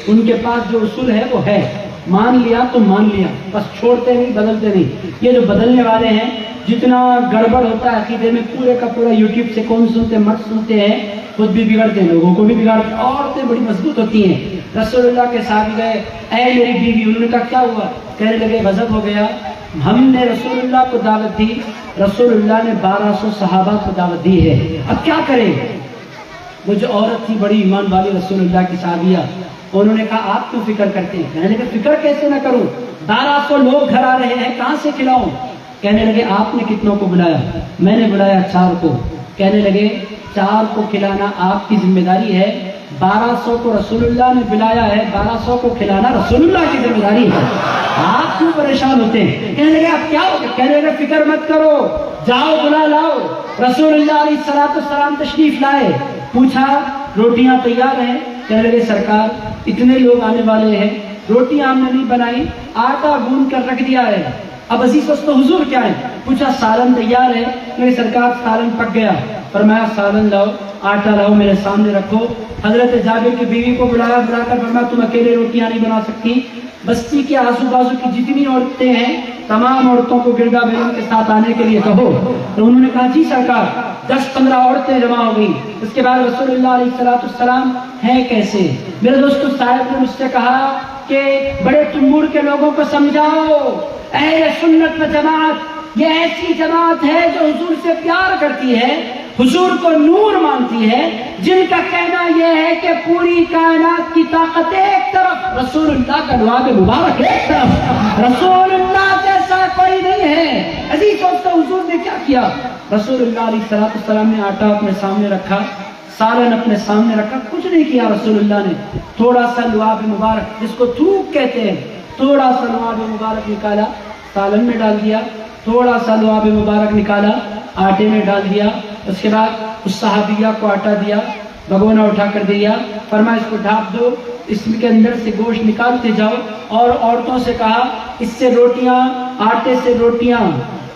ان کے پاس جو اصول ہے وہ ہے، مان لیا تو مان لیا، بس چھوڑتے نہیں، بدلتے نہیں۔ یہ جو بدلنے والے ہیں، جتنا گڑبڑ ہوتا ہے عقیدے میں پورے کا پورا یوٹیوب سے کون سنتے ہیں، مرد سنتے ہیں، خود بھی بگڑتے ہیں، لوگوں کو بھی بگاڑتے ہیں۔ عورتیں بڑی مضبوط ہوتی ہیں۔ رسول اللہ کے ساتھ گئے، اے میری بیوی، انہوں نے کہا کیا ہوا؟ کہنے لگے غضب ہو گیا، ہم نے رسول اللہ کو دعوت دی، رسول اللہ نے 1200 صحابہ کو دعوت دی ہے، اب کیا کریں؟ وہ جو عورت تھی بڑی ایمان والی رسول اللہ کی صحابیہ، انہوں نے کہا آپ کیوں فکر کرتے ہیں؟ کہنے لگے فکر کیسے نہ کروں، 1200 لوگ گھر آ رہے ہیں، کہاں سے کھلاؤں؟ کہنے لگے آپ نے کتنوں کو بلایا؟ میں نے بلایا 4 کو۔ کہنے لگے 4 کو کھلانا آپ کی ذمہ داری ہے، 1200 کو رسول اللہ نے بلایا ہے، 1200 کو کھلانا رسول اللہ کی ذمہ داری ہے، آپ کیوں پریشان ہوتے ہیں؟ کہنے لگے اب کیا ہوگا؟ کہنے لگے فکر مت کرو، جاؤ بلا لاؤ۔ رسول اللہ علیہ السلام تشریف لائے، پوچھا روٹیاں تیار ہیں؟ کہنے لگے سرکار اتنے لوگ آنے والے ہیں، روٹیاں ہم نے نہیں بنائی، آٹا گوندھ کر رکھ دیا ہے، اب عزیز دوستو حضور کیا ہے؟ پوچھا سالن تیار ہے؟ میرے سرکار سالن پک گیا۔ فرمایا سالن لاؤ، آٹا لاؤ، میرے سامنے رکھو۔ حضرت جابر کی بیوی کو بلایا، بلا کر فرمایا تم اکیلے روٹیاں نہیں بنا سکتی، بستی کے آزو بازو کی جتنی عورتیں ہیں تمام عورتوں کو گردا بیگم کے ساتھ آنے کے لیے کہو۔ تو انہوں نے کہا جی سرکار۔ 10-15 عورتیں جمع ہو گئی۔ اس کے بعد رسول اللہ علیہ السلام ہیں کیسے؟ میرے دوستو صاحب نے مجھ سے کہا کہ بڑے تنبور کے لوگوں کو سمجھاؤ، اہل سنت و جماعت یہ ایسی جماعت ہے جو حضور سے پیار کرتی ہے، حضور کو نور مانتی ہے، جن کا کہنا یہ ہے کہ پوری کائنات کی طاقت ایک طرف، رسول اللہ کا لعاب مبارک ایک طرف، رسول اللہ جیسا کوئی نہیں ہے۔ عزیز دوستو حضور نے کیا کیا؟ رسول اللہ علیہ السلام نے آٹا اپنے سامنے رکھا، سالن اپنے سامنے رکھا، کچھ نہیں کیا رسول اللہ نے، تھوڑا سا لعاب مبارک جس کو تھوک کہتے ہیں، تھوڑا سا لعاب مبارک نکالا، سالن میں ڈال دیا، تھوڑا سا لعاب مبارک نکالا، آٹے میں ڈال دیا، اس کے بعد اس صحابیہ کو آٹا دیا، بھگونا اٹھا کر دیا، فرمایا اس کو ڈھانپ دو، اس کے اندر سے گوشت نکالتے جاؤ، اور عورتوں سے کہا اس سے روٹیاں، آٹے سے روٹیاں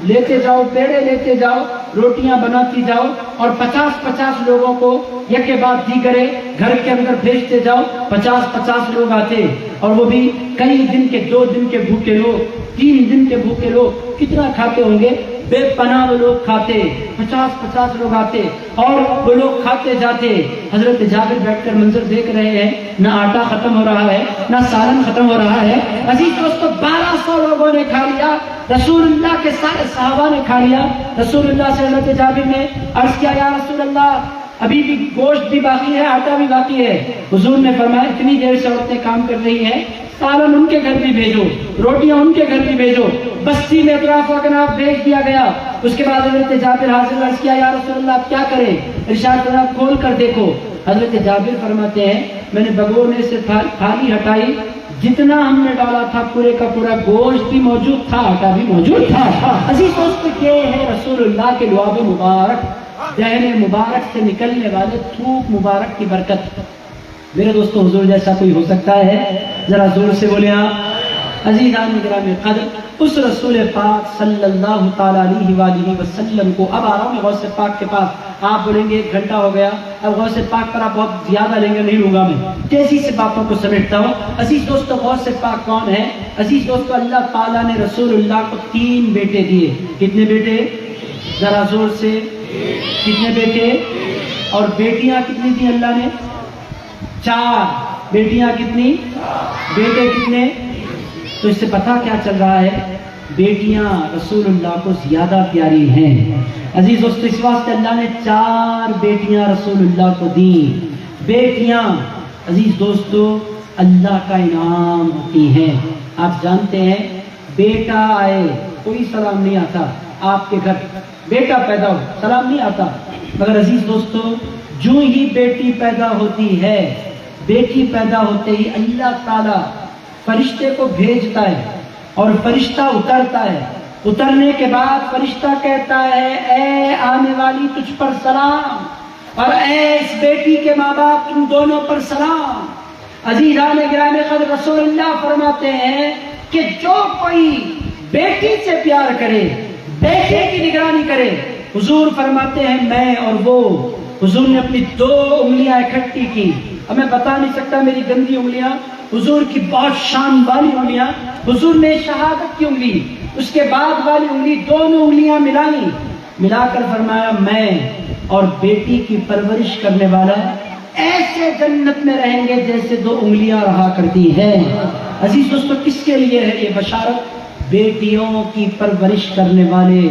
لیتے جاؤ، پیڑے لیتے جاؤ، روٹیاں بناتی جاؤ، اور 50-50 لوگوں کو یکے بعد دیگرے گھر کے اندر بھیجتے جاؤ۔ 50-50 لوگ آتے، اور وہ بھی کئی دن کے، 2 دن کے بھوکے لوگ، 3 دن کے بھوکے لوگ، کتنا کھاتے ہوں گے؟ بے پناہ وہ لوگ کھاتے، 50-50 لوگ آتے اور وہ لوگ کھاتے جاتے۔ حضرت جابر بیٹھ کر منظر دیکھ رہے ہیں، نہ آٹا ختم ہو رہا ہے، نہ سالن ختم ہو رہا ہے۔ عزیز دوستو 1200 لوگوں نے کھا لیا، رسول اللہ کے سارے صحابہ نے کھا لیا۔ رسول اللہ سے حضرت جابر نے عرض کیا یا رسول اللہ ابھی بھی گوشت بھی باقی ہے، آٹا بھی باقی ہے۔ حضور نے فرمایا اتنی دیر سے عورتیں کام کر رہی ہیں، سالن ان کے گھر بھی بھیجو، روٹیاں ان کے گھر بھی بھیجو۔ بستی میں اطراف و اکناف بھیج دیا گیا۔ اس کے بعد حضرت جابر حاضر عرض کیا یا رسول اللہ کیا کریں؟ ارشاد فرمایا کھول کر دیکھو۔ حضرت جابر فرماتے ہیں میں نے بگونے سے تھالی ہٹائی، جتنا ہم نے ڈالا تھا پورے کا پورا گوشت بھی موجود تھا، آٹا بھی موجود تھا۔ عزیز دوست یہ ہے رسول اللہ کے لعاب مبارک، دہن مبارک سے نکلنے والے تھوک مبارک کی برکت۔ میرے دوستو حضور جیسا کوئی ہو سکتا ہے؟ ذرا زور سے بولے آپ۔ عزیزان گرامی قدر، اس رسول پاک صلی اللہ تعالی علیہ وآلہ وسلم کو اب آ رہا ہوں غوث پاک کے پاس۔ آپ بولیں گے 1 گھنٹہ ہو گیا، اب غوث پاک پر آپ بہت زیادہ لیں گے، نہیں لوں گا، میں تیزی سے باتوں کو سمیٹتا ہوں۔ عزیز دوستو غوث پاک کون ہے؟ عزیز دوستو اللہ تعالیٰ نے رسول اللہ کو 3 بیٹے دیے۔ کتنے بیٹے؟ ذرا زور سے، کتنے بیٹے؟ اور بیٹیاں کتنی تھی اللہ نے؟ 4۔ بیٹیاں کتنی؟ بیٹے کتنے؟ تو اس سے پتہ کیا چل رہا ہے؟ بیٹیاں رسول اللہ کو زیادہ پیاری ہیں۔ عزیز دوستو، اس واسطے اللہ نے 4 بیٹیاں رسول اللہ کو دیں۔ بیٹیاں عزیز دوستو اللہ کا انعام ہوتی ہیں۔ آپ جانتے ہیں بیٹا آئے کوئی سلام نہیں آتا، آپ کے گھر بیٹا پیدا ہو سلام نہیں آتا، مگر عزیز دوستو جو ہی بیٹی پیدا ہوتی ہے، بیٹی پیدا ہوتے ہی اللہ تعالی فرشتے کو بھیجتا ہے اور فرشتہ اترتا ہے۔ اترنے کے بعد فرشتہ کہتا ہے اے آنے والی تجھ پر سلام، اور اے اس بیٹی کے ماں باپ تم دونوں پر سلام۔ عزیزان گرامی قدر رسول اللہ فرماتے ہیں کہ جو کوئی بیٹی سے پیار کرے، بیٹے کی نگرانی کرے، حضور فرماتے ہیں میں اور وہ۔ حضور نے اپنی 2 انگلیاں اکٹھی کی، اب میں بتا نہیں سکتا میری گندی انگلیاں، حضور کی بہت شان والی انگلیاں، حضور نے شہادت کی انگلی اس کے بعد والی انگلی دونوں انگلیاں ملائیں، ملا کر فرمایا میں اور بیٹی کی پرورش کرنے والا ایسے جنت میں رہیں گے جیسے 2 انگلیاں رہا کرتی ہیں۔ عزیز دوستو کس کے لیے ہے یہ بشارت؟ بیٹیوں کی پرورش کرنے والے،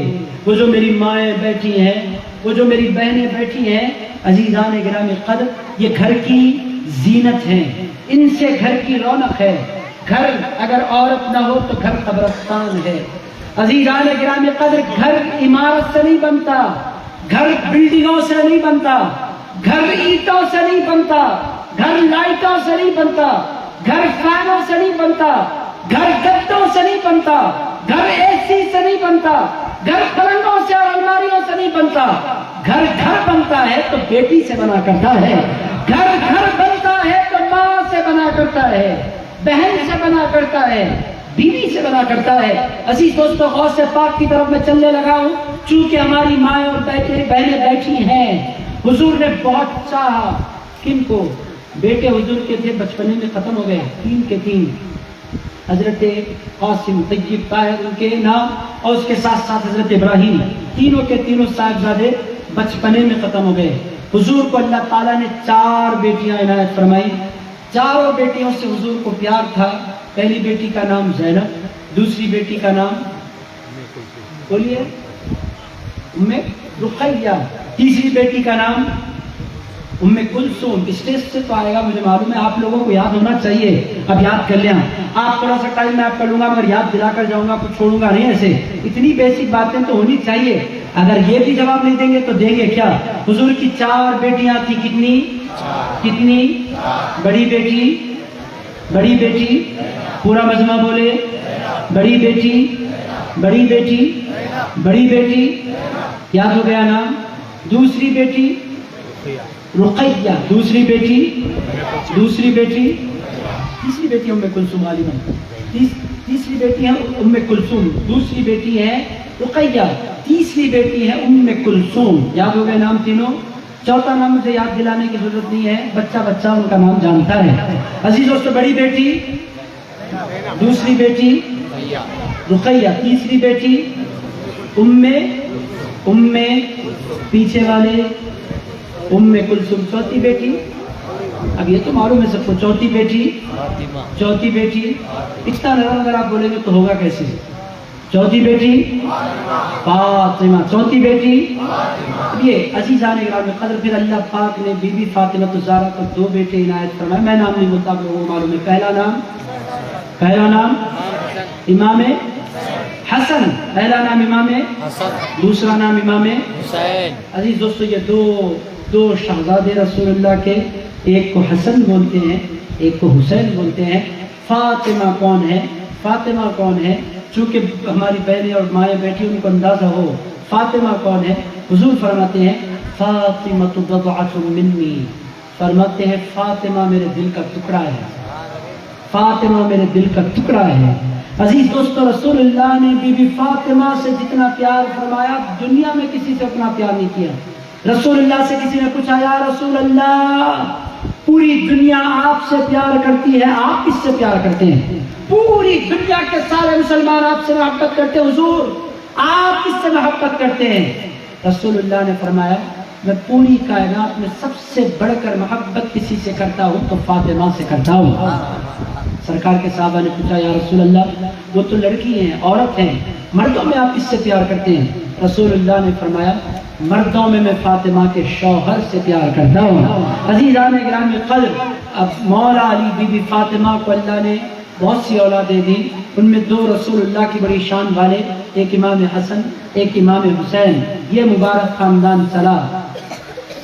وہ جو میری مائیں بیٹھی ہیں، وہ جو میری بہنیں بیٹھی ہیں، عزیزان گرامی قدر یہ گھر کی زینت ہیں، ان سے گھر کی رونق ہے۔ گھر اگر عورت نہ ہو تو گھر قبرستان ہے۔ عزیزان گرامی قدر گھر عمارت سے نہیں بنتا، گھر بلڈنگوں سے نہیں بنتا، گھر اینٹوں سے نہیں بنتا، گھر لائٹوں سے نہیں بنتا، گھر فینوں سے نہیں بنتا، گھر گدوں سے نہیں بنتا، گھر اے سی سے نہیں بنتا، گھر پلنگوں سے اور الماریوں سے نہیں بنتا۔ گھر گھر بنتا ہے تو بیٹی سے بنا کرتا ہے، گھر گھر بنتا ہے تو ماں سے بنا کرتا ہے، بہن سے بنا کرتا ہے، بیوی سے بنا کرتا ہے۔ عزیز دوستو غوث پاک کی طرف میں چلنے لگا ہوں، چونکہ ہماری مائیں اور بہنیں بیٹھی ہیں۔ حضور نے بہت چاہا کن کو؟ بیٹے حضور کے تھے بچپنے میں ختم ہو گئے، 3 کے 3، حضرت قاسم، طیب، طاہر ان کے نام، اور اس کے ساتھ ساتھ حضرت ابراہیم، تینوں کے تینوں صاحبزادے بچپنے میں ختم ہو گئے۔ حضور کو اللہ تعالیٰ نے 4 بیٹیاں عنایت فرمائی، 4 بیٹیوں سے حضور کو پیار تھا۔ پہلی بیٹی کا نام زینب، دوسری بیٹی کا نام بولیے ام رقیہ، تیسری بیٹی کا نام ام کلثوم۔ اسٹیج سے تو آئے گا مجھے معلوم ہے، آپ لوگوں کو یاد ہونا چاہیے، اب یاد کر لیں۔ آپ تھوڑا سا ٹائم میں آپ کر لوں گا مگر یاد دلا کر جاؤں گا، کچھ چھوڑوں گا نہیں۔ ایسے اتنی بیسک باتیں تو ہونی چاہیے، اگر یہ بھی جواب نہیں دیں گے تو دیں گے کیا؟ حضور کی 4 بیٹیاں تھی، کتنی؟ بڑی بیٹی پورا مجمع بولے، بڑی بیٹی یاد ہو گیا نام۔ دوسری بیٹی رقیہ، دوسری بیٹی، تیسری بیٹی ام کلثوم غالباً، تیسری بیٹی ہے ام کلثوم، دوسری بیٹی ہے رقیہ، تیسری بیٹی ہے ام کلثوم۔ یاد ہو گئے نام تینوں؟ چوتھا نام مجھے یاد دلانے کی ضرورت نہیں ہے، بچہ ان کا نام جانتا ہے۔ عزیز دوستو بڑی بیٹی، دوسری بیٹی رقیہ، تیسری بیٹی ام پیچھے والے ام کلثوم، چوتھی بیٹی اب یہ تو معلوم ہے سب کو، چوتھی بیٹی اتنا نرم اگر آپ بولیں گے تو ہوگا کیسے؟ چوتھی بیٹی فاطمہ، چوتھی بیٹی یہ عزیزان گرامی قدر۔ پھر اللہ پاک نے بی بی فاطمہ الزہرا کو 2 بیٹے عنایت فرمائے۔ میں نام نہیں بولتا، آپ لوگوں کو معلوم ہے۔ پہلا نام امام حسن، پہلا نام امام حسن، دوسرا نام امام حسین۔ عزیز دوستو یہ دو شہزادے رسول اللہ کے، ایک کو حسن بولتے ہیں، ایک کو حسین بولتے ہیں۔ فاطمہ کون ہے؟ چونکہ ہماری بہنیں اور مائیں بیٹھی ان کو اندازہ ہو فاطمہ کون ہے۔ حضور فرماتے ہیں فاطمہ بضعۃ منی، فرماتے ہیں فاطمہ میرے دل کا ٹکڑا ہے، فاطمہ میرے دل کا ٹکڑا ہے۔ عزیز دوستو رسول اللہ نے بی بی فاطمہ سے جتنا پیار فرمایا دنیا میں کسی سے اتنا پیار نہیں کیا۔ رسول اللہ سے کسی نے پوچھا یا رسول اللہ پوری دنیا آپ سے پیار کرتی ہے، آپ کس سے پیار کرتے ہیں؟ پوری دنیا کے سارے مسلمان آپ سے محبت کرتے ہیں، حضور آپ کس سے محبت کرتے ہیں؟ رسول اللہ نے فرمایا میں پوری کائنات میں سب سے بڑھ کر محبت کسی سے کرتا ہوں تو فاطمہ سے کرتا ہوں۔ سرکار کے صحابہ نے پوچھا یا رسول اللہ وہ تو لڑکی ہیں، عورت ہیں، مردوں میں آپ کس سے پیار کرتے ہیں؟ رسول اللہ نے فرمایا مردوں میں فاطمہ کے شوہر سے پیار کرتا ہوں۔ عزیزان گرامی قدر، اب مولا علی بی بی فاطمہ کو اللہ نے بہت سی اولادیں دی، ان میں دو رسول اللہ کی بڑی شان والے، ایک امام حسن ایک امام حسین۔ یہ مبارک خاندان چلا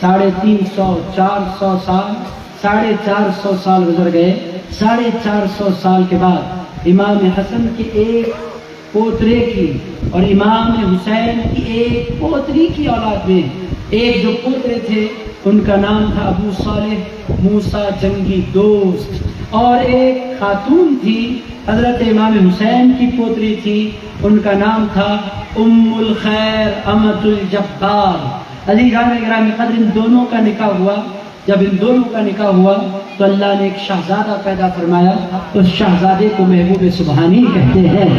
350 400 سال، 450 سال گزر گئے۔ 450 سال کے بعد امام حسن کے ایک پوترے کی اور امام حسین کی ایک پوتری کی اولاد میں ایک جو پوترے تھے ان کا نام تھا ابو صالح موسیٰ جنگی دوست، اور ایک خاتون تھی حضرت امام حسین کی پوتری تھی، ان کا نام تھا ام الخیر امۃ الجبار۔ عزیزان گرامی قدر، ان دونوں کا نکاح ہوا۔ جب ان دونوں کا نکاح ہوا تو اللہ نے ایک شہزادہ پیدا فرمایا، اس شہزادے کو محبوب سبحانی کہتے ہیں۔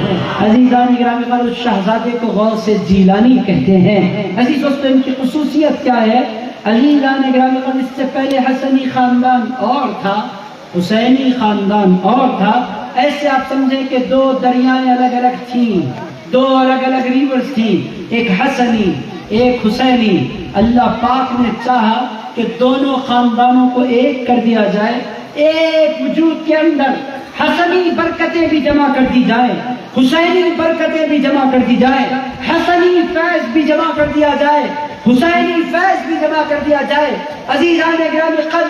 عزیزان گرامی قدر، اس شہزادے کو غوث جیلانی کہتے ہیں۔ عزیز دوستو، ان کی خصوصیت کیا ہے؟ عزیزان گرامی قدر، اس سے پہلے حسنی خاندان اور تھا، حسینی خاندان اور تھا۔ ایسے آپ سمجھیں کہ دو دریائیں الگ الگ تھیں، دو الگ الگ ریورز تھیں، ایک حسنی ایک حسینی۔ اللہ پاک نے چاہا کہ دونوں خاندانوں کو ایک کر دیا جائے، ایک وجود کے اندر حسنی برکتیں بھی جمع کر دی جائیں، حسینی برکتیں بھی جمع کر دی جائیں، حسنی فیض بھی جمع کر دیا جائے، حسینی فیض بھی جمع کر دیا جائے۔ عزیزان گرامی قدر،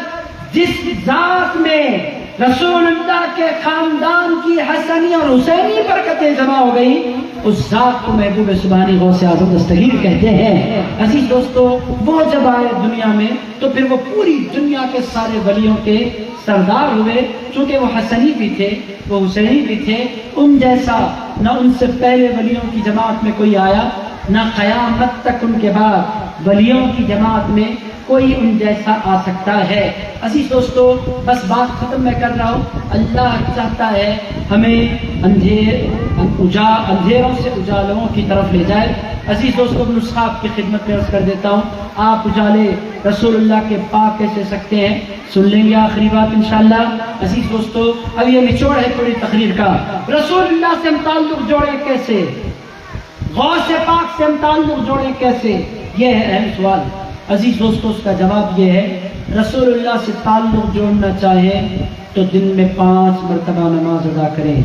جس ذات میں رسول اللہ کے خاندان کی حسنی اور حسینی برکتیں جمع ہو گئی، اس ذات کو محبوب سبحانی غوث اعظم دستگیر کہتے ہیں۔ عزیز دوستو، وہ جب آئے دنیا میں تو پھر وہ پوری دنیا کے سارے ولیوں کے سردار ہوئے، چونکہ وہ حسنی بھی تھے وہ حسینی بھی تھے۔ ان جیسا نہ ان سے پہلے ولیوں کی جماعت میں کوئی آیا، نہ قیامت تک ان کے بعد ولیوں کی جماعت میں کوئی ان جیسا آ سکتا ہے۔ عزیز دوستو، بس بات ختم میں کر رہا ہوں۔ اللہ چاہتا ہے ہمیں اندھیروں سے اجالوں کی طرف لے جائے۔ عزیز دوستو، نسخہ آپ کی خدمت میں عرض کر دیتا ہوں۔ آپ اجالے رسول اللہ کے پاک کیسے سکتے ہیں، سن لیں گے آخری بات انشاءاللہ۔ عزیز دوستو، اب یہ نچوڑ ہے پوری تقریر کا، رسول اللہ سے ہم تعلق جوڑیں کیسے، غوث پاک سے ہم تعلق جوڑیں کیسے، یہ ہے اہم سوال۔ عزیز دوستو، اس کا جواب یہ ہے، رسول اللہ سے تعلق جوڑنا چاہیں تو دن میں 5 مرتبہ نماز ادا کریں۔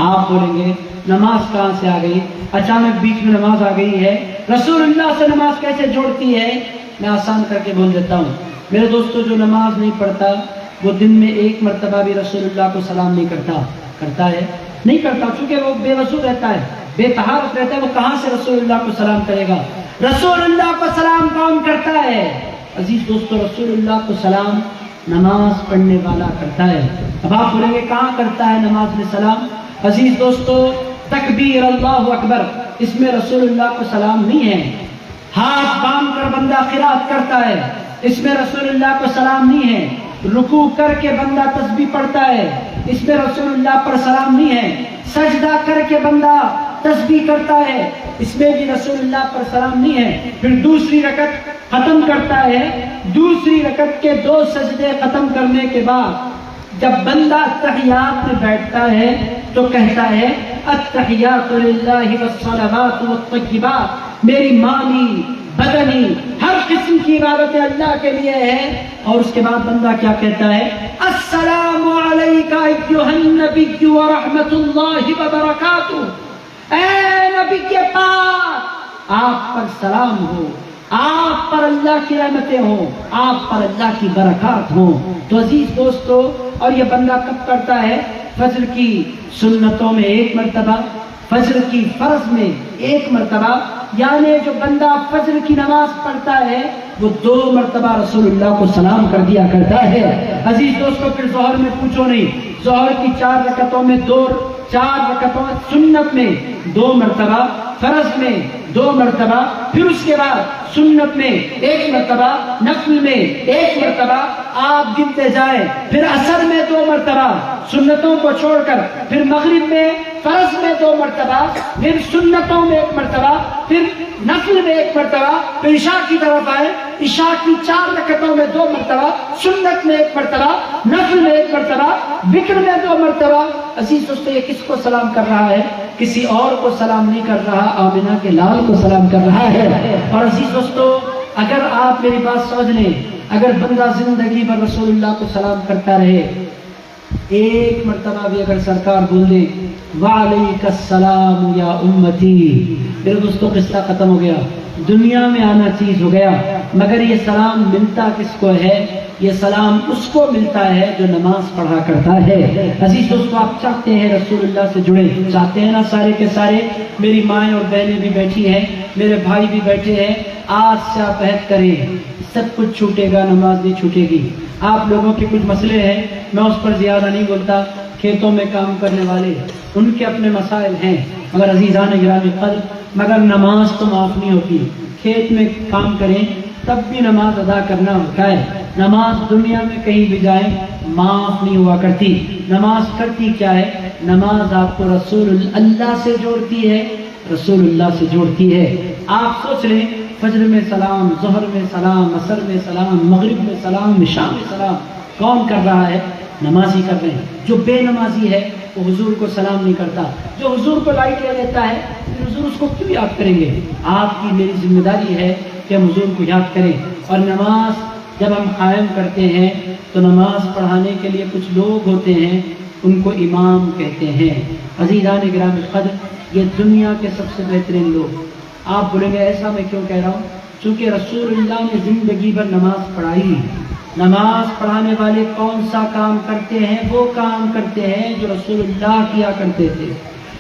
آپ بولیں گے نماز کہاں سے آ گئی، اچانک بیچ میں نماز آ گئی ہے، رسول اللہ سے نماز کیسے جوڑتی ہے؟ میں آسان کر کے بول دیتا ہوں۔ میرے دوستو، جو نماز نہیں پڑھتا وہ دن میں 1 مرتبہ بھی رسول اللہ کو سلام نہیں کرتا ہے، نہیں کرتا، چونکہ وہ بے وضو رہتا ہے، بے طہارت رہتا ہے، وہ کہاں سے رسول اللہ کو سلام کرے گا؟ رسول اللہ کو سلام کون کرتا ہے؟ عزیز دوستو، رسول اللہ کو سلام نماز پڑھنے والا کرتا ہے۔ اب آپ بولیں گے کہاں کرتا ہے نماز میں سلام؟ عزیز دوستو، تکبیر اللہ اکبر، اس میں رسول اللہ کو سلام نہیں ہے۔ ہاتھ باندھ کر بندہ قرات کرتا ہے، اس میں رسول اللہ کو سلام نہیں ہے۔ رکوع کر کے بندہ تسبیح پڑھتا ہے، اس میں رسول اللہ پر سلام نہیں ہے۔ سجدہ کر کے بندہ تسبیح کرتا ہے، اس میں بھی رسول اللہ پر سلام نہیں ہے۔ پھر دوسری رکعت ختم کرتا ہے، دوسری رکعت کے 2 سجدے ختم کرنے کے بعد جب بندہ تحیات میں بیٹھتا ہے تو کہتا ہے التحیات للہ والصلوات والطیبات، میری مالی بدنی ہر قسم کی عبادت اللہ کے لیے ہے۔ اور اس کے بعد بندہ کیا کہتا ہے؟ السلام علیک ایھا النبی ورحمۃ اللہ وبرکاتہ، اے نبی کے پاک آپ پر سلام ہو، آپ پر اللہ کی رحمتیں ہوں، آپ پر اللہ کی برکات ہوں۔ تو عزیز دوستو، اور یہ بندہ کب کرتا ہے؟ فجر کی سنتوں میں 1 مرتبہ، فجر کی فرض میں 1 مرتبہ، یعنی جو بندہ فجر کی نماز پڑھتا ہے وہ 2 مرتبہ رسول اللہ کو سلام کر دیا کرتا ہے۔ عزیز دوستو، پھر ظہر میں پوچھو نہیں، ظہر کی 4 رکعتوں میں 4 رکعتوں سنت میں 2 مرتبہ، فرض میں 2 مرتبہ، پھر اس کے بعد سنت میں 1 مرتبہ، نفل میں 1 مرتبہ، آپ گنتے جائیں۔ پھر عصر میں 2 مرتبہ سنتوں کو چھوڑ کر، پھر مغرب میں فرض میں 2 مرتبہ، پھر سنتوں میں 1 مرتبہ، پھر نفل میں 1 مرتبہ، پھر عشاء کی طرف آئے، عشاء کی 4 رکعتوں میں 2 مرتبہ، سنت میں 1 مرتبہ، نفل میں 1 مرتبہ، وتر میں 2 مرتبہ۔ عزیز دوستو یہ کس کو سلام کر رہا ہے؟ کسی اور کو سلام نہیں کر رہا، آمنہ کے لال کو سلام کر رہا ہے۔ اور عزیز دوستو اگر آپ میری بات سمجھ لیں، اگر بندہ زندگی بھر رسول اللہ کو سلام کرتا رہے، ایک مرتبہ بھی اگر سرکار بول دے وعلیک السلام یا امتی، میرے دوستو قصہ ختم ہو گیا، دنیا میں آنا چیز ہو گیا۔ مگر یہ سلام ملتا کس کو ہے؟ یہ سلام اس کو ملتا ہے جو نماز پڑھا کرتا ہے۔ عزیز دوستو آپ چاہتے ہیں رسول اللہ سے جڑے، چاہتے ہیں نا سارے کے سارے؟ میری مائیں اور بہنیں بھی بیٹھی ہیں، میرے بھائی بھی بیٹھے ہیں، آج سے آپ عہد کریں، سب کچھ چھوٹے گا، نماز نہیں چھوٹے گی۔ آپ لوگوں کے کچھ مسئلے ہیں، میں اس پر زیادہ نہیں بولتا، کھیتوں میں کام کرنے والے ان کے اپنے مسائل ہیں، مگر عزیزان گرامی قدر، مگر نماز تو معاف نہیں ہوتی۔ کھیت میں کام کریں تب بھی نماز ادا کرنا ہوتا ہے۔ نماز دنیا میں کہیں بھی جائیں معاف نہیں ہوا کرتی۔ نماز کرتی کیا ہے؟ نماز آپ کو رسول اللہ سے جوڑتی ہے، رسول اللہ سے جوڑتی ہے۔ آپ سوچ لیں، فجر میں سلام، ظہر میں سلام، عصر میں سلام، مغرب میں سلام، عشاء میں سلام، کون کر رہا ہے؟ نمازی کر رہے ہیں۔ جو بے نمازی ہے وہ حضور کو سلام نہیں کرتا، جو حضور کو لائٹ لے لیتا ہے پھر حضور اس کو کیوں یاد کریں گے؟ آپ کی میری ذمہ داری ہے کہ ہم حضور کو یاد کریں۔ اور نماز جب ہم قائم کرتے ہیں تو نماز پڑھانے کے لیے کچھ لوگ ہوتے ہیں، ان کو امام کہتے ہیں۔ عزیزان گرامی قدر، یہ دنیا کے سب سے بہترین لوگ۔ آپ بولیں گے ایسا میں کیوں کہہ رہا ہوں؟ چونکہ رسول اللہ نے زندگی بھر نماز پڑھائی۔ نماز پڑھانے والے کون سا کام کرتے ہیں؟ وہ کام کرتے ہیں جو رسول اللہ کیا کرتے تھے۔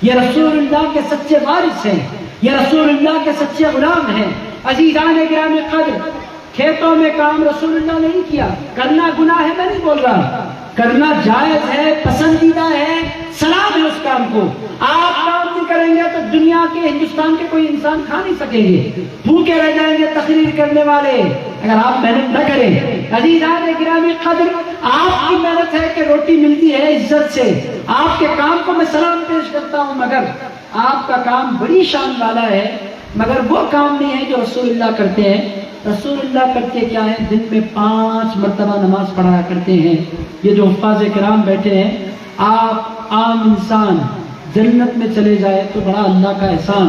یہ رسول اللہ کے سچے وارث ہیں، یہ رسول اللہ کے سچے غلام ہیں۔ عزیزان گرامی قدر، کھیتوں میں کام رسول اللہ نے نہیں کیا۔ کرنا گناہ ہے میں نہیں بول رہا، کرنا جائز ہے، پسندیدہ ہے، سلام ہے اس کام کو۔ آپ کام نہیں کریں گے تو دنیا کے، ہندوستان کے کوئی انسان کھا نہیں سکیں گے، بھوکے رہ جائیں گے تقریر کرنے والے اگر آپ محنت نہ کریں۔ عزیزان گرامی قدر، آپ کی محنت ہے کہ روٹی ملتی ہے عزت سے، آپ کے کام کو میں سلام پیش کرتا ہوں، مگر آپ کا کام بڑی شان والا ہے، مگر وہ کام نہیں ہے جو رسول اللہ کرتے ہیں۔ رسول اللہ کرتے کیا ہے؟ دن میں 5 مرتبہ نماز پڑھایا کرتے ہیں۔ یہ جو حفاظ کرام بیٹھے ہیں، آپ عام انسان جنت میں چلے جائے تو بڑا اللہ کا احسان،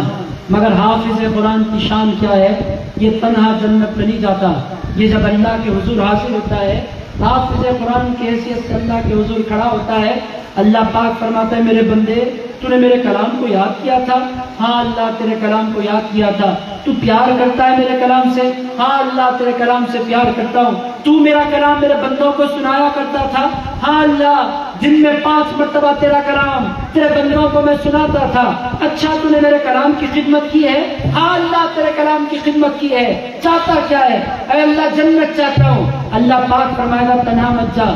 مگر حافظ قرآن کی شان کیا ہے؟ یہ تنہا جنت میں نہیں جاتا، یہ جب اللہ کے حضور حاضر ہوتا ہے، حافظ قرآن کی حیثیت سے اللہ کے حضور کھڑا ہوتا ہے، اللہ پاک فرماتا ہے میرے بندے تو نے میرے کلام کو یاد کیا تھا؟ ہاں اللہ تیرے کلام کو یاد کیا تھا۔ تو پیار کرتا ہے میرے کلام سے؟ ہاں اللہ تیرے کلام سے پیار کرتا ہوں۔ تو میرا کلام میرے بندوں کو سنایا کرتا تھا؟ ہاں اللہ دن میں 5 مرتبہ تیرا کلام تیرے بندوں کو میں سناتا تھا۔ اچھا تو نے میرے کلام کی خدمت کی ہے؟ ہاں اللہ تیرے کلام کی خدمت کی ہے۔ چاہتا کیا ہے؟ اے اللہ جنت چاہتا ہوں۔ اللہ پاک فرمائے گا تنہا مت جا،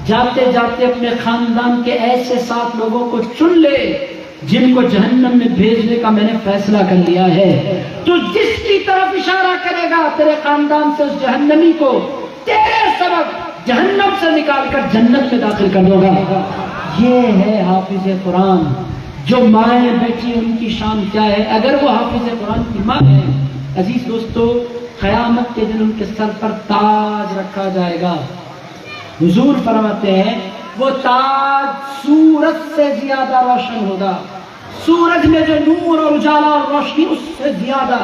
جاتے جاتے اپنے خاندان کے ایسے 7 لوگوں کو چن لے جن کو جہنم میں بھیجنے کا میں نے فیصلہ کر لیا ہے۔ تو جس کی طرف اشارہ کرے گا تیرے خاندان سے اس جہنمی کو تیرے سبب جہنم سے نکال کر جنت میں داخل کر دو گا۔ یہ ہے حافظ قرآن۔ جو مائیں بیٹھی ان کی شان کیا ہے؟ اگر وہ حافظ قرآن کی ماں ہے، عزیز دوستو، قیامت کے دن ان کے سر پر تاج رکھا جائے گا۔ حضور فرماتے ہیں وہ تاج سورج سے زیادہ روشن ہوگا، سورج میں جو نور اور اجالا اور روشنی اس سے زیادہ۔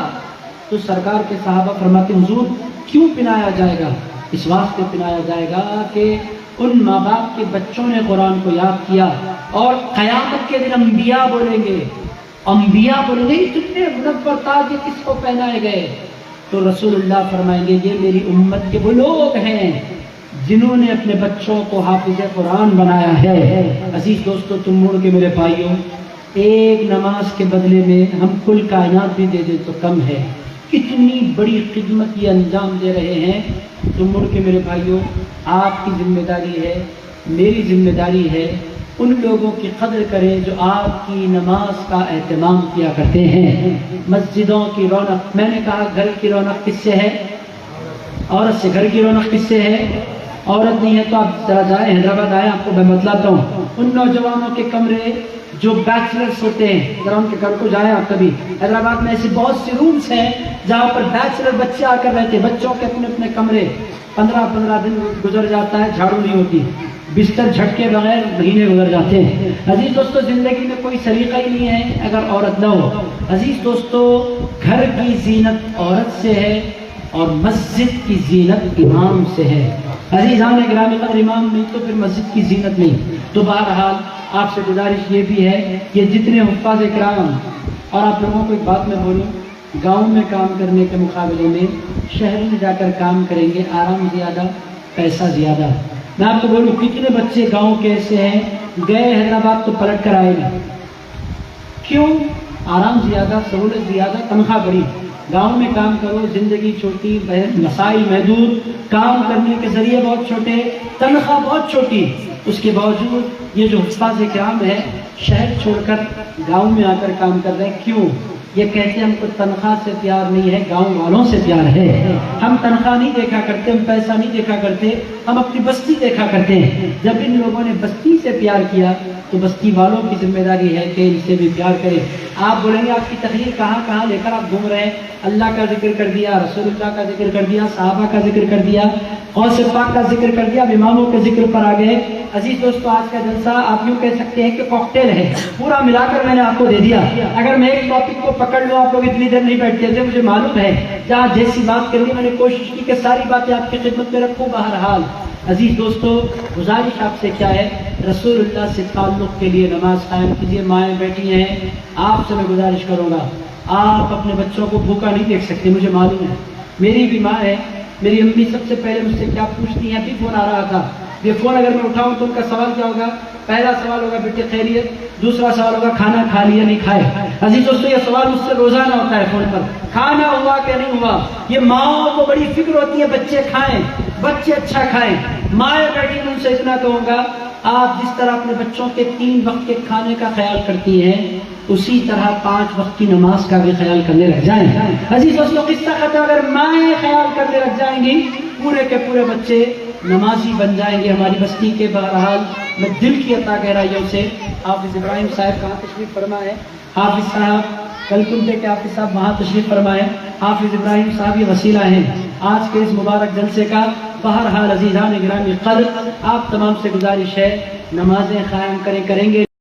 تو سرکار کے صحابہ فرماتے ہیں حضور کیوں پہنایا جائے گا؟ اس واسطے پہنایا جائے گا کہ ان ماں باپ کے بچوں نے قرآن کو یاد کیا، اور قیامت کے دن انبیاء بولیں گے، انبیاء بولیں گے کتنے منور تاج کس کو پہنائے گئے؟ تو رسول اللہ فرمائیں گے یہ میری امت کے وہ لوگ ہیں جنہوں نے اپنے بچوں کو حافظ قرآن بنایا ہے۔ عزیز دوستو، تم مڑ کے میرے بھائیوں، ایک نماز کے بدلے میں ہم کل کائنات بھی دے دیں تو کم ہے۔ کتنی بڑی خدمت یہ انجام دے رہے ہیں۔ تم مڑ کے میرے بھائیوں، آپ کی ذمہ داری ہے، میری ذمہ داری ہے، ان لوگوں کی قدر کریں جو آپ کی نماز کا اہتمام کیا کرتے ہیں۔ مسجدوں کی رونق، میں نے کہا گھر کی رونق کس سے ہے؟ عورت سے۔ گھر کی رونق کس سے ہے؟ عورت نہیں ہے تو آپ ذرا جائیں حیدرآباد آئیں، آپ کو میں بتلاتا ہوں ان نوجوانوں کے کمرے جو بیچلرس ہوتے ہیں، ذرا ان کے گھر کو جائیں آپ کبھی۔ حیدرآباد میں ایسے بہت سی رومس ہیں جہاں پر بیچلر بچے آ کر رہتے ہیں، بچوں کے اپنے اپنے کمرے، 15 دن گزر جاتا ہے، جھاڑو نہیں ہوتی، بستر جھٹکے بغیر مہینے گزر جاتے ہیں۔ عزیز دوستو، زندگی میں کوئی سلیقہ ہی نہیں ہے اگر عورت نہ ہو۔ عزیز دوستو، گھر کی زینت عورت سے ہے اور مسجد کی زینت امام سے ہے۔ عزیزان گرامی قدر، امام نہیں تو پھر مسجد کی زینت نہیں۔ تو بہرحال آپ سے گزارش یہ بھی ہے کہ جتنے حفاظ کرام، اور آپ لوگوں کو ایک بات میں بولوں، گاؤں میں کام کرنے کے مقابلے میں شہر میں جا کر کام کریں گے، آرام زیادہ، پیسہ زیادہ۔ میں آپ کو بولوں کتنے بچے گاؤں کے ایسے ہیں گئے حیدرآباد تو پلٹ کر آئے نہیں، کیوں؟ آرام زیادہ، سہولت زیادہ، تنخواہ بڑی۔ گاؤں میں کام کرو، زندگی چھوٹی، مسائل محدود، کام کرنے کے ذریعے بہت چھوٹے، تنخواہ بہت چھوٹی، اس کے باوجود یہ جو حفاظ کرام ہے شہر چھوڑ کر گاؤں میں آ کر کام کر رہے ہیں، کیوں؟ یہ کہتے ہیں ہم کو تنخواہ سے پیار نہیں ہے، گاؤں والوں سے پیار ہے۔ ہم تنخواہ نہیں دیکھا کرتے، ہم پیسہ نہیں دیکھا کرتے، ہم اپنی بستی دیکھا کرتے ہیں۔ جب ان لوگوں نے بستی سے پیار کیا تو بستی والوں کی ذمہ داری ہے کہ ان سے بھی پیار کریں۔ آپ بولیں گے آپ کی تقریر کہاں کہاں لے کر آپ گھوم رہے ہیں، اللہ کا ذکر کر دیا، رسول اللہ کا ذکر کر دیا، صحابہ کا ذکر کر دیا، غوث پاک کا ذکر کر دیا، اب اماموں کے ذکر پر آ گئے۔ عزیز دوستو، آج کا جلسہ آپ یوں کہہ سکتے ہیں کہ کاکٹیل ہے، پورا ملا کر میں نے آپ کو دے دیا۔ اگر میں ایک ٹاپک کو پکڑ لوں آپ لوگ اتنی دیر نہیں بیٹھتے تھے، مجھے معلوم ہے، جہاں جیسی بات کرنی میں نے کوشش کی کہ ساری باتیں آپ کی خدمت میں رکھوں۔ بہرحال عزیز دوستو، گزارش آپ سے کیا ہے، رسول اللہ سے تعلق کے لیے نماز قائم کیجیے۔ مائیں بیٹھی ہیں، آپ سے میں گزارش کروں گا، آپ اپنے بچوں کو بھوکا نہیں دیکھ سکتے، مجھے معلوم ہے، میری بھی ماں ہے، میری امی سب سے پہلے مجھ سے کیا پوچھتی ہیں، ابھی فون آ رہا تھا، یہ فون اگر میں اٹھاؤں تو ان کا سوال کیا ہوگا؟ پہلا سوال ہوگا بیٹے خیریت، دوسرا سوال ہوگا کھانا کھا لیا نہیں کھائے۔ عزیز دوستو، یہ سوال مجھ سے روزانہ ہوتا ہے فون پر، کھانا ہوا کہ نہیں ہوا۔ یہ ماؤں کو بڑی فکر ہوتی ہے بچے کھائیں، بچے اچھا کھائیں۔ مائیں بیٹھی ان سے اتنا کہوں گا، آپ جس طرح اپنے بچوں کے 3 وقت کے کھانے کا خیال کرتی ہیں، اسی طرح 5 وقت کی نماز کا بھی خیال کرنے لگ جائیں۔ عزیز دوستو، قصہ ختم، اگر مائیں خیال کرنے لگ جائیں گی، پورے کے پورے بچے نمازی بن جائیں گے ہماری بستی کے۔ بہرحال میں دل کی عطا گہرائیوں سے حافظ ابراہیم صاحب کہاں تشریف فرما ہے، حافظ صاحب کلکنٹے کے حافظ صاحب وہاں تشریف فرمائے، حافظ ابراہیم صاحب یہ وسیلہ ہیں آج کے اس مبارک جلسے کا۔ بہرحال عزیزان گرامی قدر، آپ تمام سے گزارش ہے، نمازیں قائم کریں گے۔